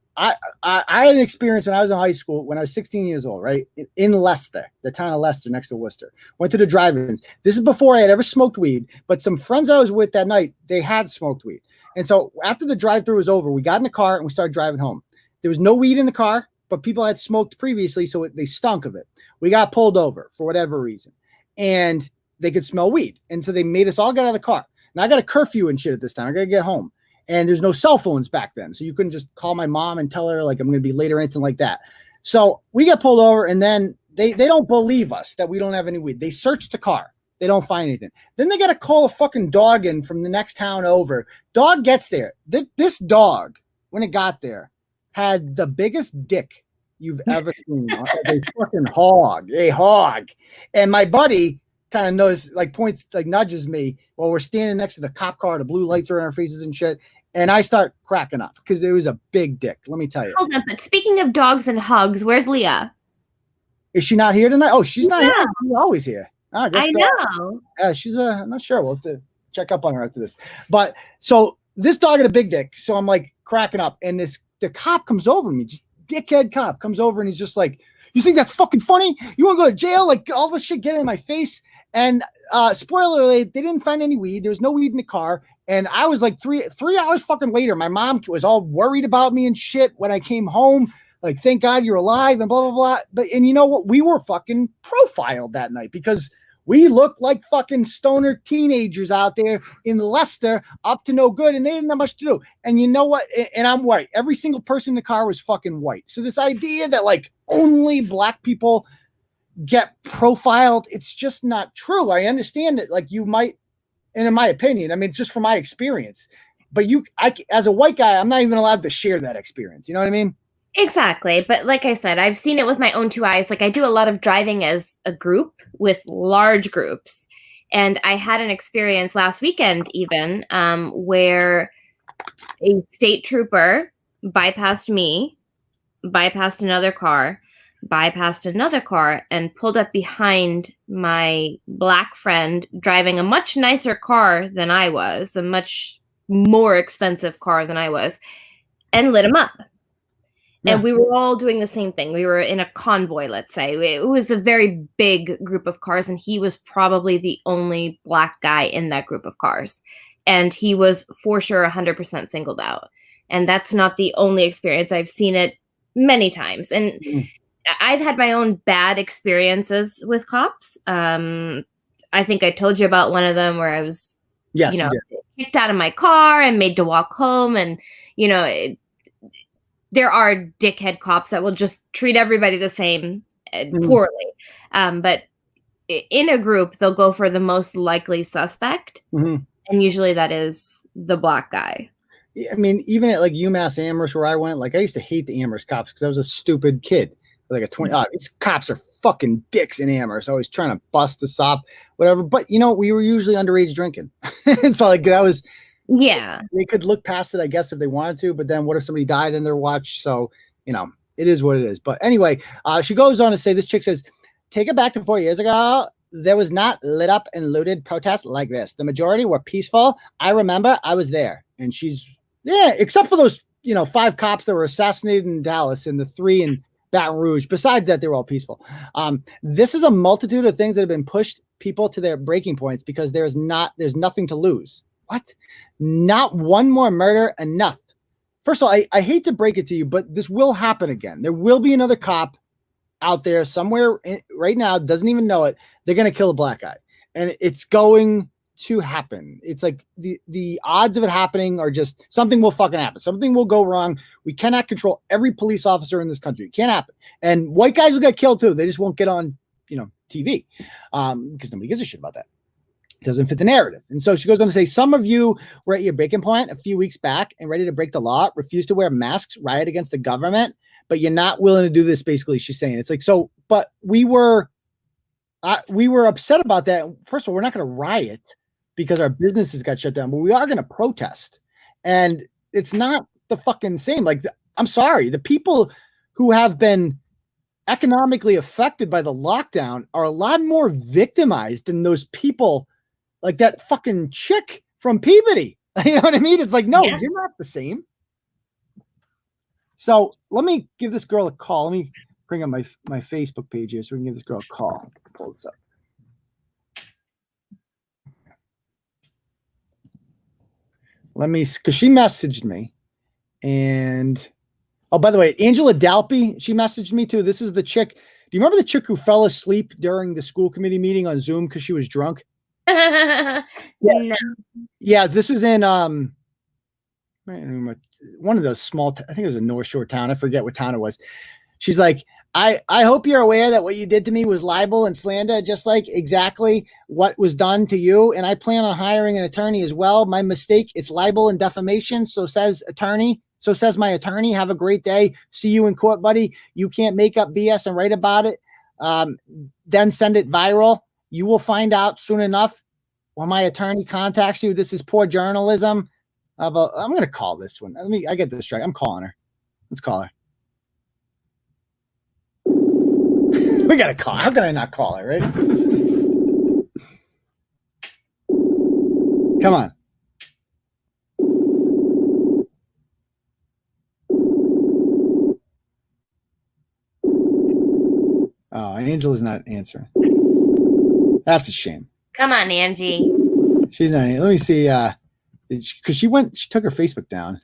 had an experience when I was in high school, when I was 16 years old, right? In Leicester, the town of Leicester next to Worcester. Went to the drive-ins. This is before I had ever smoked weed, but some friends I was with that night, they had smoked weed. And so after the drive-through was over, we got in the car and we started driving home. There was no weed in the car, but people had smoked previously, so they stunk of it. We got pulled over for whatever reason. And they could smell weed. And so they made us all get out of the car. Now I got a curfew and shit at this time. I got to get home. And there's no cell phones back then. So you couldn't just call my mom and tell her like I'm going to be late or anything like that. So we got pulled over, and then they don't believe us that we don't have any weed. They search the car. They don't find anything. Then they got to call a fucking dog in from the next town over. Dog gets there. This dog, when it got there, had the biggest dick you've ever seen. A fucking hog. A hog. And my buddy kind of knows, like points, like nudges me while we're standing next to the cop car. The blue lights are in our faces and shit. And I start cracking up because there was a big dick. Let me tell you. Hold on, but speaking of dogs and hugs, where's Leah? Is she not here tonight? Oh, she's not here. She's always here. I know. She's I'm not sure. We'll have to check up on her after this. But so this dog had a big dick. So I'm like cracking up. And the cop comes over to me, just dickhead cop comes over, and he's just like, you think that's fucking funny? You want to go to jail? Like all this shit getting in my face. And spoiler alert, they didn't find any weed. There was no weed in the car. And I was like 3 hours fucking later, my mom was all worried about me and shit when I came home. Like, thank God you're alive and blah, blah, blah. But, and you know what? We were fucking profiled that night because we looked like fucking stoner teenagers out there in Leicester up to no good. And they didn't have much to do. And you know what? And I'm white. Every single person in the car was fucking white. So this idea that like only black people get profiled, it's just not true. I understand it. Like you might, and in my opinion, I mean, just from my experience, but as a white guy, I'm not even allowed to share that experience. You know what I mean? Exactly. But like I said, I've seen it with my own two eyes. Like I do a lot of driving as a group with large groups. And I had an experience last weekend even where a state trooper bypassed me, bypassed another car, and pulled up behind my black friend driving a much nicer car than I was, a much more expensive car than I was, and lit him up. Yeah. And we were all doing the same thing. We were in a convoy, let's say. It was a very big group of cars, and he was probably the only black guy in that group of cars. And he was for sure 100% singled out. And that's not the only experience. I've seen it many times. And I've had my own bad experiences with cops. I think I told you about one of them where I was, kicked out of my car and made to walk home. And, there are dickhead cops that will just treat everybody the same poorly. But in a group, they'll go for the most likely suspect. And usually that is the black guy. I mean, even at like UMass Amherst where I went, like I used to hate the Amherst cops because I was a stupid kid. Like a 20, these cops are fucking dicks in Amherst. Always trying to bust the sop, whatever. But you know, we were usually underage drinking. So like that was, they could look past it, I guess, if they wanted to. But then what if somebody died in their watch? So, you know, it is what it is. But anyway, she goes on to say, this chick says, take it back to 4 years ago. There was not lit up and looted protests like this. The majority were peaceful. I remember I was there. And she's, except for those, 5 cops that were assassinated in Dallas and the 3 in Baton Rouge. Besides that, they were all peaceful. This is a multitude of things that have been pushed people to their breaking points because there's nothing to lose. What? Not one more murder, enough. First of all, I hate to break it to you, but this will happen again. There will be another cop out there somewhere right now, doesn't even know it. They're going to kill a black guy. And it's going to happen. It's like the odds of it happening are just something will fucking happen. Something will go wrong. We cannot control every police officer in this country. It can't happen. And white guys will get killed too. They just won't get on, TV because nobody gives a shit about that. It doesn't fit the narrative. And so she goes on to say, some of you were at your breaking point a few weeks back and ready to break the law, refuse to wear masks, riot against the government, but you're not willing to do this. Basically, she's saying it's like, so, but we were upset about that. First of all, we're not going to riot because our businesses got shut down, but we are going to protest. And it's not the fucking same. Like, I'm sorry, the people who have been economically affected by the lockdown are a lot more victimized than those people like that fucking chick from Peabody. You know what I mean? It's like, no, you're not the same. So let me give this girl a call. Let me bring up my Facebook page here so we can give this girl a call. Pull this up. Let me, because she messaged me. And, oh, by the way, Angela Dalpy, she messaged me too. This is the chick. Do you remember the chick who fell asleep during the school committee meeting on Zoom because she was drunk? No. Yeah, this was in one of those small, I think it was a North Shore town. I forget what town it was. She's like, I hope you're aware that what you did to me was libel and slander, just like exactly what was done to you. And I plan on hiring an attorney as well. My mistake, it's libel and defamation. So says attorney. So says my attorney. Have a great day. See you in court, buddy. You can't make up BS and write about it. Then send it viral. You will find out soon enough when my attorney contacts you. This is poor journalism. I'm going to call this one. I get this right. I'm calling her. Let's call her. We got to call. How can I not call her, right? Come on. Oh, Angela's not answering. That's a shame. Come on, Angie. She's not. Let me see. Because she took her Facebook down.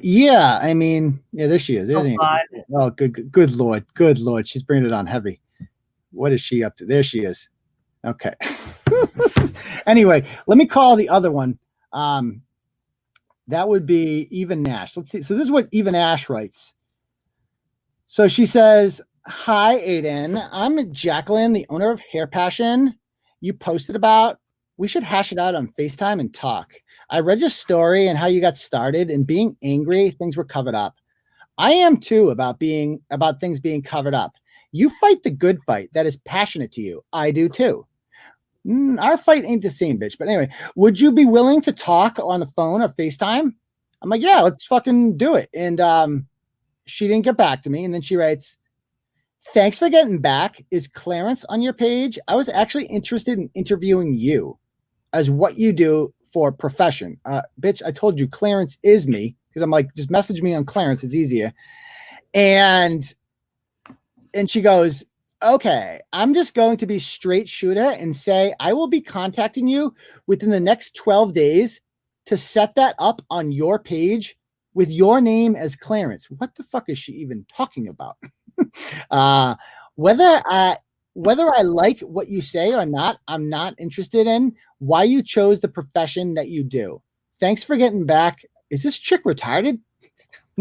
Yeah, I mean, yeah, there she is. There's oh, good Lord. She's bringing it on heavy. What is she up to? There she is. Okay. Anyway, let me call the other one. That would be Eva Nash. Let's see. So this is what Eva Nash writes. So she says, hi, Aiden. I'm Jacqueline, the owner of Hair Passion. You posted about. We should hash it out on FaceTime and talk. I read your story and how you got started, and being angry, things were covered up. I am too about things being covered up. You fight the good fight that is passionate to you. I do too. Our fight ain't the same, bitch. But anyway, would you be willing to talk on the phone or FaceTime? I'm like, yeah, let's fucking do it. And she didn't get back to me. And then she writes, thanks for getting back. Is Clarence on your page? I was actually interested in interviewing you as what you do for profession. Bitch, I told you Clarence is me, because I'm like, just message me on Clarence. It's easier. And she goes, okay, I'm just going to be straight shooter and say I will be contacting you within the next 12 days to set that up on your page with your name as Clarence. What the fuck is she even talking about? Whether I like what you say or not, I'm not interested in why you chose the profession that you do. Thanks for getting back. Is this chick retarded?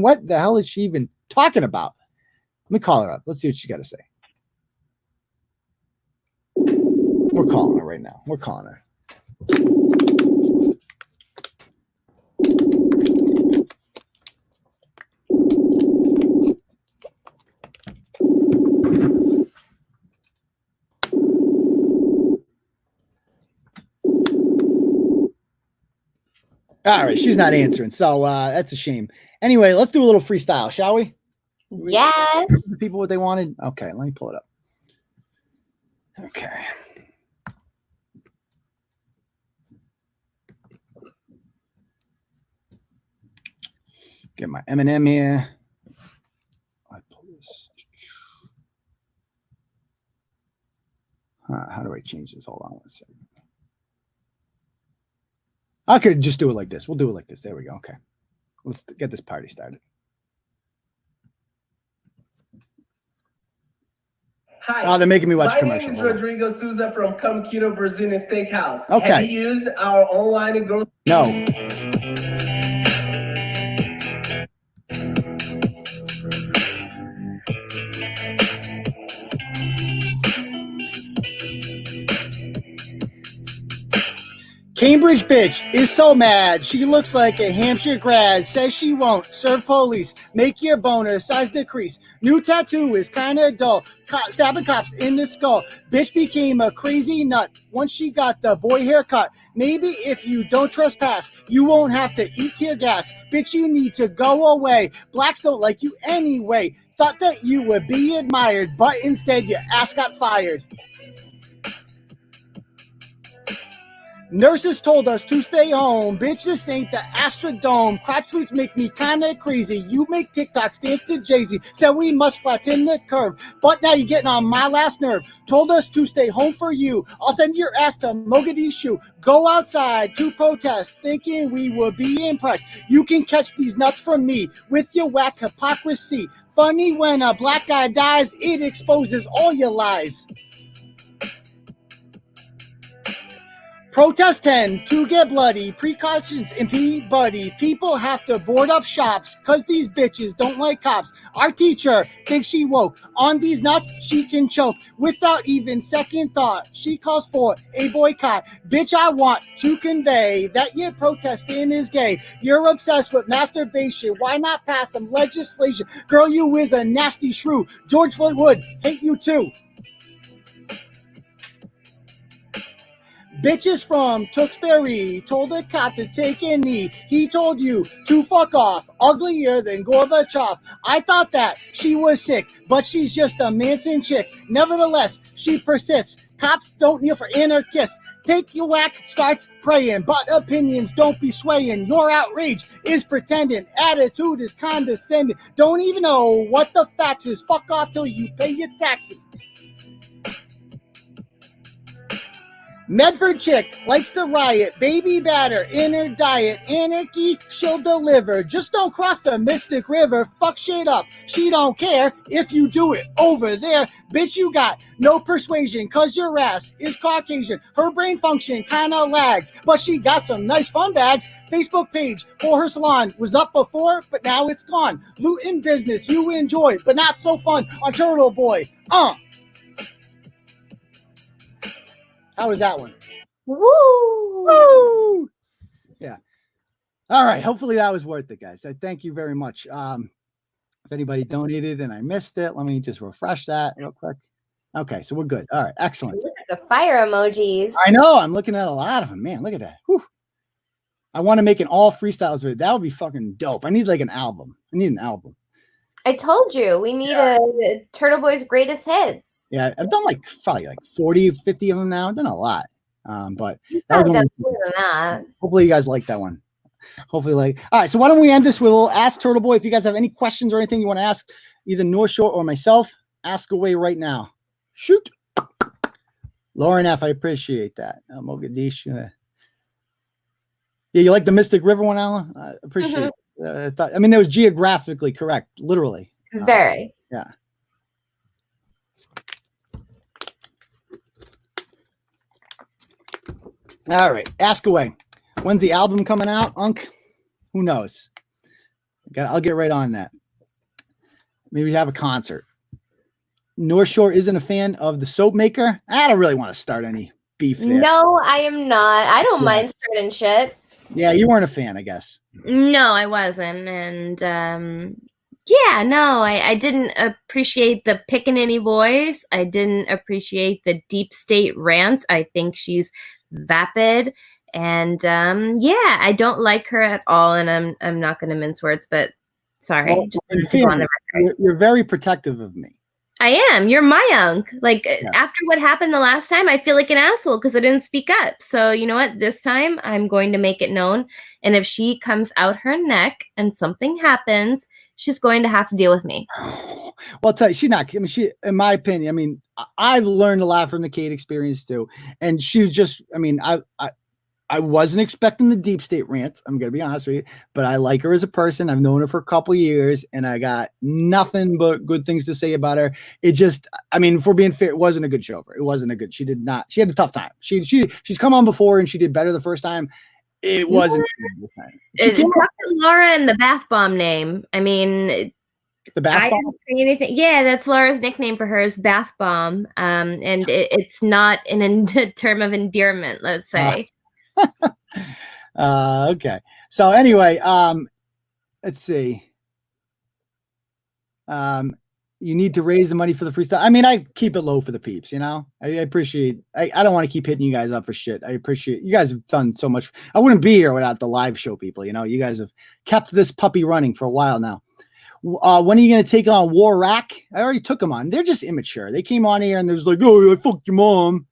What the hell is she even talking about? Let me call her up. Let's see what she got to say. We're calling her right now. We're calling her. All right, she's not answering, so that's a shame. Anyway, let's do a little freestyle, shall we? Yes. The people what they wanted. Okay, let me pull it up. Okay. Get my M&M here. I pull this. How do I change this? Hold on one second. I could just do it like this. We'll do it like this. There we go. Okay. Let's get this party started. Hi. Oh, they're making me watch My commercial. name is Rodrigo Souza from Comquito Brazilian Steakhouse. Okay. Have you used our online growth? No. Cambridge bitch is so mad. She looks like a Hampshire grad. Says she won't serve police. Make your boner size decrease. New tattoo is kinda dull. Stabbing cops in the skull. Bitch became a crazy nut once she got the boy haircut. Maybe if you don't trespass, you won't have to eat tear gas. Bitch, you need to go away. Blacks don't like you anyway. Thought that you would be admired, but instead your ass got fired. Nurses told us to stay home. Bitch, this ain't the Astrodome. Crotch roots make me kinda crazy. You make TikToks dance to Jay-Z. Said we must flatten the curve. But now you're getting on my last nerve. Told us to stay home for you. I'll send your ass to Mogadishu. Go outside to protest, thinking we will be impressed. You can catch these nuts from me with your whack hypocrisy. Funny when a black guy dies, it exposes all your lies. Protest 10 to get bloody. Precautions in Peabody. People have to board up shops because these bitches don't like cops. Our teacher thinks she woke. On these nuts, she can choke without even second thought. She calls for a boycott. Bitch, I want to convey that your protesting is gay. You're obsessed with masturbation. Why not pass some legislation? Girl, you is a nasty shrew. George Floyd would hate you too. Bitches from Tewksbury told a cop to take a knee. He told you to fuck off, uglier than Gorbachev. I thought that she was sick, but she's just a Manson chick. Nevertheless, she persists. Cops don't kneel for anarchists. Take your whack, starts praying, but opinions don't be swaying. Your outrage is pretending, attitude is condescending. Don't even know what the facts is. Fuck off till you pay your taxes. Medford chick likes to riot, baby batter in her diet, anarchy she'll deliver. Just don't cross the Mystic River, fuck shit up. She don't care if you do it over there. Bitch, you got no persuasion, cause your ass is Caucasian. Her brain function kinda lags, but she got some nice fun bags. Facebook page for her salon was up before, but now it's gone. Looting business you enjoy, but not so fun on Turtle Boy. How was that one? Woo! Woo! Yeah. All right. Hopefully that was worth it, guys. I thank you very much. If anybody donated and I missed it, let me just refresh that real quick. Okay, so we're good. All right, excellent. Look at the fire emojis. I know. I'm looking at a lot of them. Man, look at that. Whew. I want to make an all freestyles video. That would be fucking dope. I need like an album. I need an album. I told you we need a Turtle Boy's greatest hits. Yeah, I've done like probably like 40, 50 of them now. I've done a lot. But that was more than that. Hopefully you guys like that one. Hopefully all right, so why don't we end this with a little Ask Turtle Boy. If you guys have any questions or anything you want to ask either North Shore or myself, ask away right now. Shoot. Lauren F., I appreciate that. Mogadishu. Yeah, you like the Mystic River one, Alan? I appreciate it. I mean, it was geographically correct, literally. Very. Yeah. All right, ask away. When's the album coming out, Unc? Who knows? I'll get right on that. Maybe have a concert. North Shore isn't a fan of the soap maker. I don't really want to start any beef there. No, I am not. I don't mind starting shit. Yeah, you weren't a fan, I guess. No, I wasn't. And yeah, no, I didn't appreciate the pickaninny voice. I didn't appreciate the deep state rants. I think she's vapid. And yeah, I don't like her at all. And I'm not going to mince words, but sorry. Well, just to go on the record. You're very protective of me. I am. You're my unk. Like, after what happened the last time, I feel like an asshole because I didn't speak up. So, you know what? This time, I'm going to make it known. And if she comes out her neck and something happens, she's going to have to deal with me. Well, I'll tell you, she's not. I mean, she, in my opinion, I mean, I've learned a lot from the Kate experience too. And she was just, I mean, I wasn't expecting the deep state rants. I'm going to be honest with you, but I like her as a person. I've known her for a couple of years and I got nothing but good things to say about her. It just, I mean, for being fair, it wasn't a good show for her. It wasn't a good, she had a tough time. She's come on before and she did better the first time. It wasn't. Talk to Laura and the bath bomb name. I mean, the bath I bomb? didn't say anything. Yeah, that's Laura's nickname for her is bath bomb. And it's not a term of endearment, let's say. Okay. So anyway, let's see. You need to raise the money for the freestyle. I mean, I keep it low for the peeps, you know. I appreciate. I don't want to keep hitting you guys up for shit. I appreciate you guys have done so much. I wouldn't be here without the live show people. You know, you guys have kept this puppy running for a while now. When are you going to take on War Rack? I already took them on. They're just immature. They came on here and there's like, oh, I fucked your mom.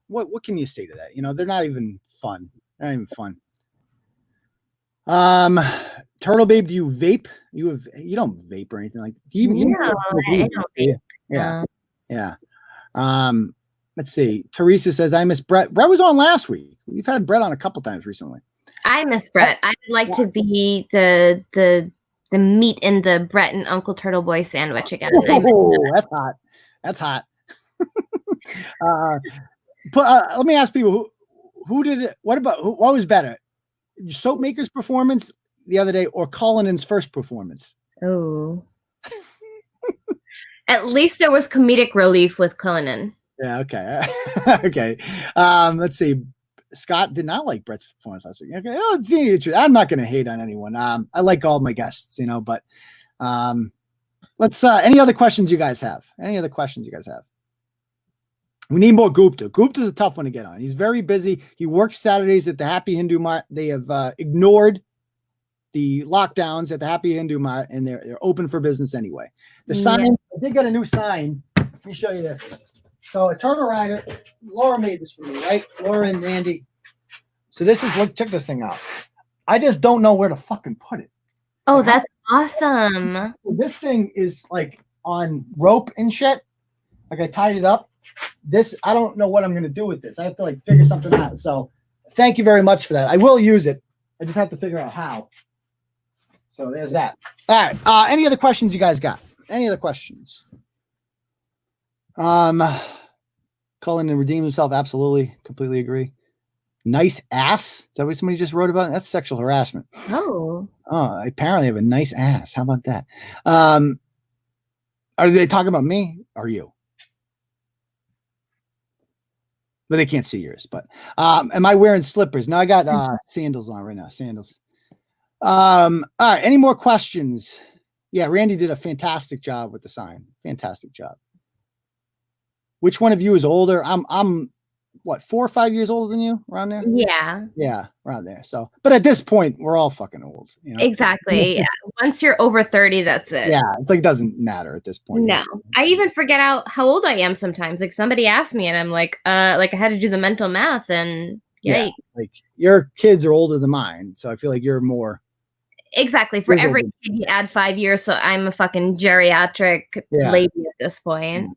What can you say to that? You know, they're not even fun. They're not even fun. Turtle Babe, do you vape? You don't vape or anything like that. I don't vape. Yeah. Let's see. Teresa says, I miss Brett. Brett was on last week. We've had Brett on a couple times recently. I miss Brett. I'd like to be the meat in the Brett and Uncle Turtle Boy sandwich again. Oh, that's hot. That's hot. Let me ask people who did it. What was better? Soapmaker's performance the other day or Cullinan's first performance? Oh. At least there was comedic relief with Cullinan. Yeah, okay. Okay. Let's see. Scott did not like Brett's performance last week. Okay. I'm not going to hate on anyone. I like all my guests, you know, but let's any other questions you guys have? We need more Gupta. Gupta's a tough one to get on. He's very busy. He works Saturdays at the Happy Hindu Mart. They have ignored the lockdowns at the Happy Hindu Mart, and they're open for business anyway. The sign, I did get a new sign. Let me show you this. So a turtle rider, Laura made this for me, right? Laura and Randy. So this is check this thing out. I just don't know where to fucking put it. Oh, that's awesome. This thing is like on rope and shit. Like I tied it up. This, I don't know what I'm going to do with this. I have to like figure something out. So thank you very much for that. I will use it. I just have to figure out how. So there's that. All right. Any other questions you guys got? Any other questions? Cullinan redeemed himself. Absolutely. Completely agree. Nice ass. Is that what somebody just wrote about? That's sexual harassment. Oh, apparently I have a nice ass. How about that? Are they talking about me or you? But they can't see yours. But am I wearing slippers? No, I got sandals on right now. Sandals. All right. Any more questions? Yeah, Randy did a fantastic job with the sign. Fantastic job. Which one of you is older? I'm what, 4 or 5 years older than you, around there? Yeah, around there. So, but at this point, we're all fucking old. You know? Exactly. Yeah. Once you're over 30, that's it. Yeah, it's like it doesn't matter at this point. No, I even forget how old I am sometimes. Like somebody asked me, and I'm like I had to do the mental math, and yeah, like your kids are older than mine, so I feel like you're more. Exactly. For every kid, you add 5 years, so I'm a fucking geriatric lady at this point.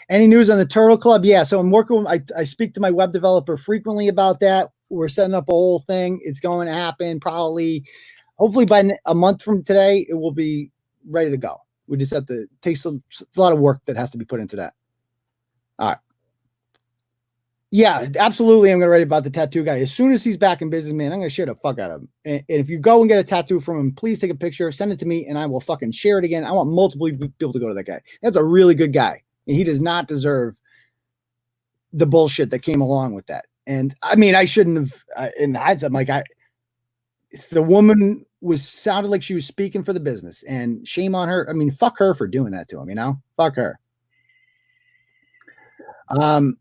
Any news on the Turtle Club? Yeah, so I'm working. I speak to my web developer frequently about that. We're setting up a whole thing. It's going to happen probably, hopefully by a month from today, it will be ready to go. We just have to take it's a lot of work that has to be put into that. All right. Yeah, absolutely. I'm going to write about the tattoo guy. As soon as he's back in business, man, I'm going to share the fuck out of him. And if you go and get a tattoo from him, please take a picture, send it to me, and I will fucking share it again. I want multiple people to go to that guy. That's a really good guy. And he does not deserve the bullshit that came along with that. And I mean, I shouldn't have, in hindsight, like the woman sounded like she was speaking for the business, and shame on her. I mean, fuck her for doing that to him, fuck her.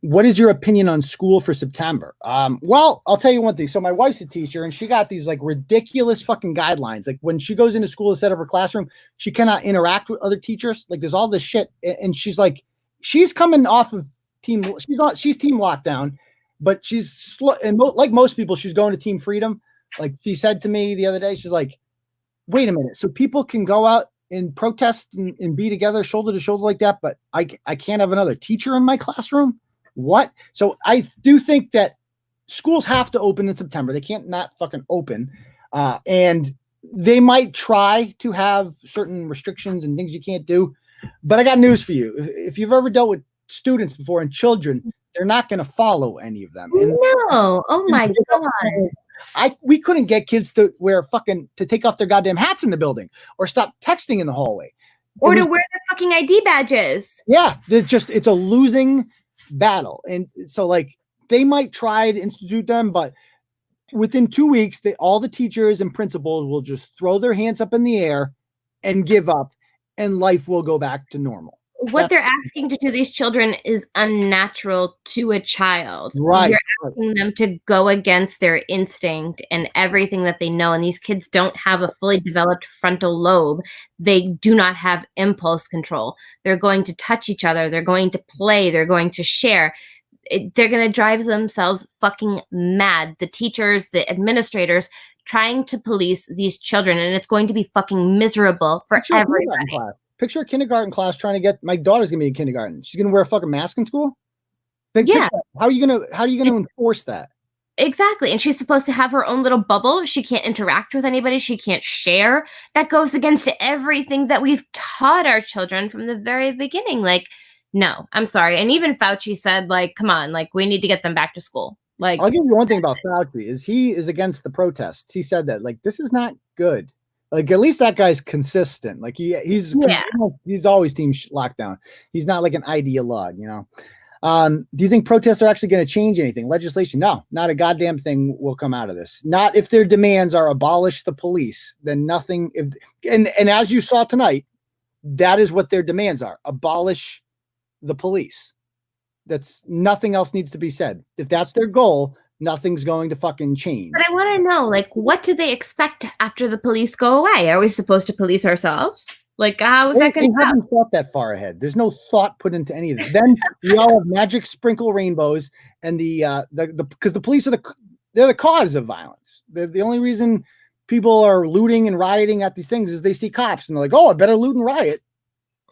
What is your opinion on school for September? Well, I'll tell you one thing. So my wife's a teacher, and she got these like ridiculous fucking guidelines. Like when she goes into school to set up her classroom, she cannot interact with other teachers. Like there's all this shit. And she's like, she's coming off of she's team lockdown, but she's like most people, she's going to team freedom. Like she said to me the other day, she's like, wait a minute. So people can go out and protest and be together shoulder to shoulder like that, but I can't have another teacher in my classroom. What? So I do think that schools have to open in September. They can't not fucking open. And they might try to have certain restrictions and things you can't do, but I got news for you. If you've ever dealt with students before and children, they're not going to follow any of them. And no. Oh my God. We couldn't get kids to to take off their goddamn hats in the building or stop texting in the hallway or to wear their fucking ID badges. Yeah. It's a losing battle. And so like they might try to institute them, but within 2 weeks, all the teachers and principals will just throw their hands up in the air and give up, and life will go back to normal. What they're asking to do these children is unnatural to a child. Right. You're asking them to go against their instinct and everything that they know. And these kids don't have a fully developed frontal lobe. They do not have impulse control. They're going to touch each other. They're going to play. They're going to share. They're going to drive themselves fucking mad. The teachers, the administrators trying to police these children. And it's going to be fucking miserable for everybody. Picture a kindergarten class trying to get my daughter's gonna be in kindergarten. She's gonna wear a fucking mask in school. Yeah. How are you gonna enforce that? Exactly. And she's supposed to have her own little bubble. She can't interact with anybody. She can't share. That goes against everything that we've taught our children from the very beginning. Like, no, I'm sorry. And even Fauci said, like, come on, like we need to get them back to school. Like, I'll give you one thing about Fauci is he is against the protests. He said that like this is not good. Like at least that guy's consistent. Like he's always team lockdown. He's not like an ideologue, Do you think protests are actually going to change anything? Legislation? No, not a goddamn thing will come out of this. Not if their demands are abolish the police, then nothing. And as you saw tonight, that is what their demands are. Abolish the police. That's nothing else needs to be said. If that's their goal, nothing's going to fucking change. But I want to know, like, what do they expect after the police go away? Are we supposed to police ourselves? Like, how is that going to happen? Haven't thought that far ahead. There's no thought put into any of this. Then we all have magic sprinkle rainbows, and because the police they're the cause of violence. They're the only reason people are looting and rioting at these things is they see cops and they're like, oh, I better loot and riot.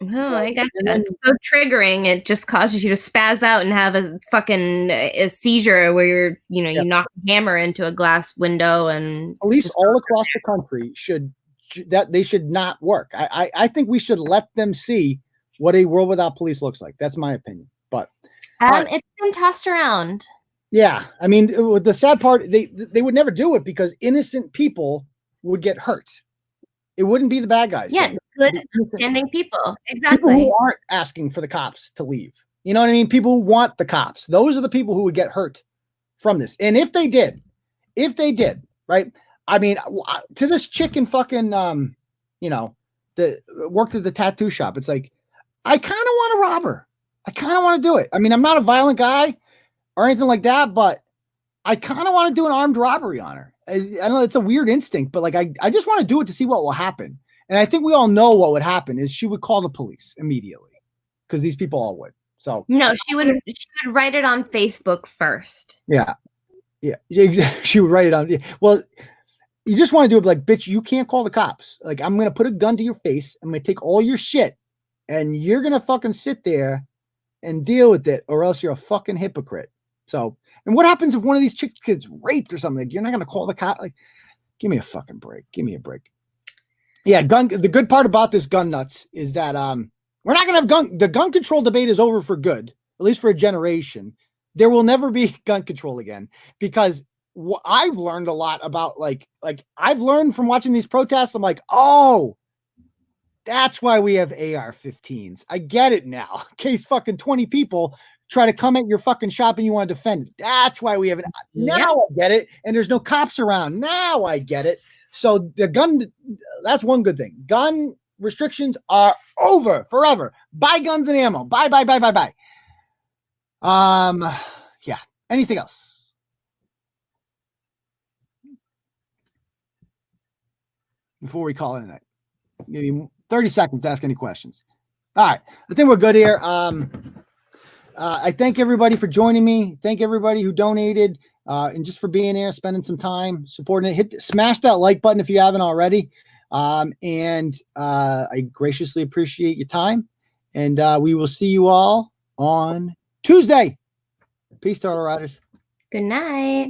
No, I got that. It's so triggering. It just causes you to spaz out and have a seizure where you knock a hammer into a glass window. And police all across the country should not work. I think we should let them see what a world without police looks like. That's my opinion. But it's been tossed around. Yeah, I mean, the sad part, they would never do it because innocent people would get hurt. It wouldn't be the bad guys. Yeah, good, standing people. Exactly. People who aren't asking for the cops to leave. You know what I mean? People who want the cops. Those are the people who would get hurt from this. And if they did, right? I mean, to this chick in fucking, that worked at the tattoo shop. It's like, I kind of want to rob her. I kind of want to do it. I mean, I'm not a violent guy or anything like that, but I kind of want to do an armed robbery on her. I know it's a weird instinct, but like I just want to do it to see what will happen. And I think we all know what would happen is she would call the police immediately because these people all would. So no, she would write it on Facebook first. Yeah. She would write it on. Yeah. Well, you just want to do it like, bitch, you can't call the cops. Like, I'm going to put a gun to your face. I'm going to take all your shit and you're going to fucking sit there and deal with it or else you're a fucking hypocrite. So, and what happens if one of these chicks gets raped or something? Like, you're not going to call the cop. Like, give me a fucking break. Give me a break. Yeah. The good part about this gun nuts is that, we're not going to have the gun control debate is over for good, at least for a generation. there will never be gun control again, because I've learned a lot about like I've learned from watching these protests. I'm like, oh, that's why we have AR-15s. I get it now. In case fucking 20 people try to come at your fucking shop and you want to defend it. That's why we have it. Now I get it. And there's no cops around. Now I get it. So the gun, that's one good thing. Gun restrictions are over forever. Buy guns and ammo. Buy. Yeah. Anything else? Before we call it a night, give you 30 seconds to ask any questions. All right. I think we're good here. I thank everybody for joining me. Thank everybody who donated, and just for being here, spending some time supporting it. Smash that like button if you haven't already. And I graciously appreciate your time. And we will see you all on Tuesday. Peace, Turtle Riders. Good night.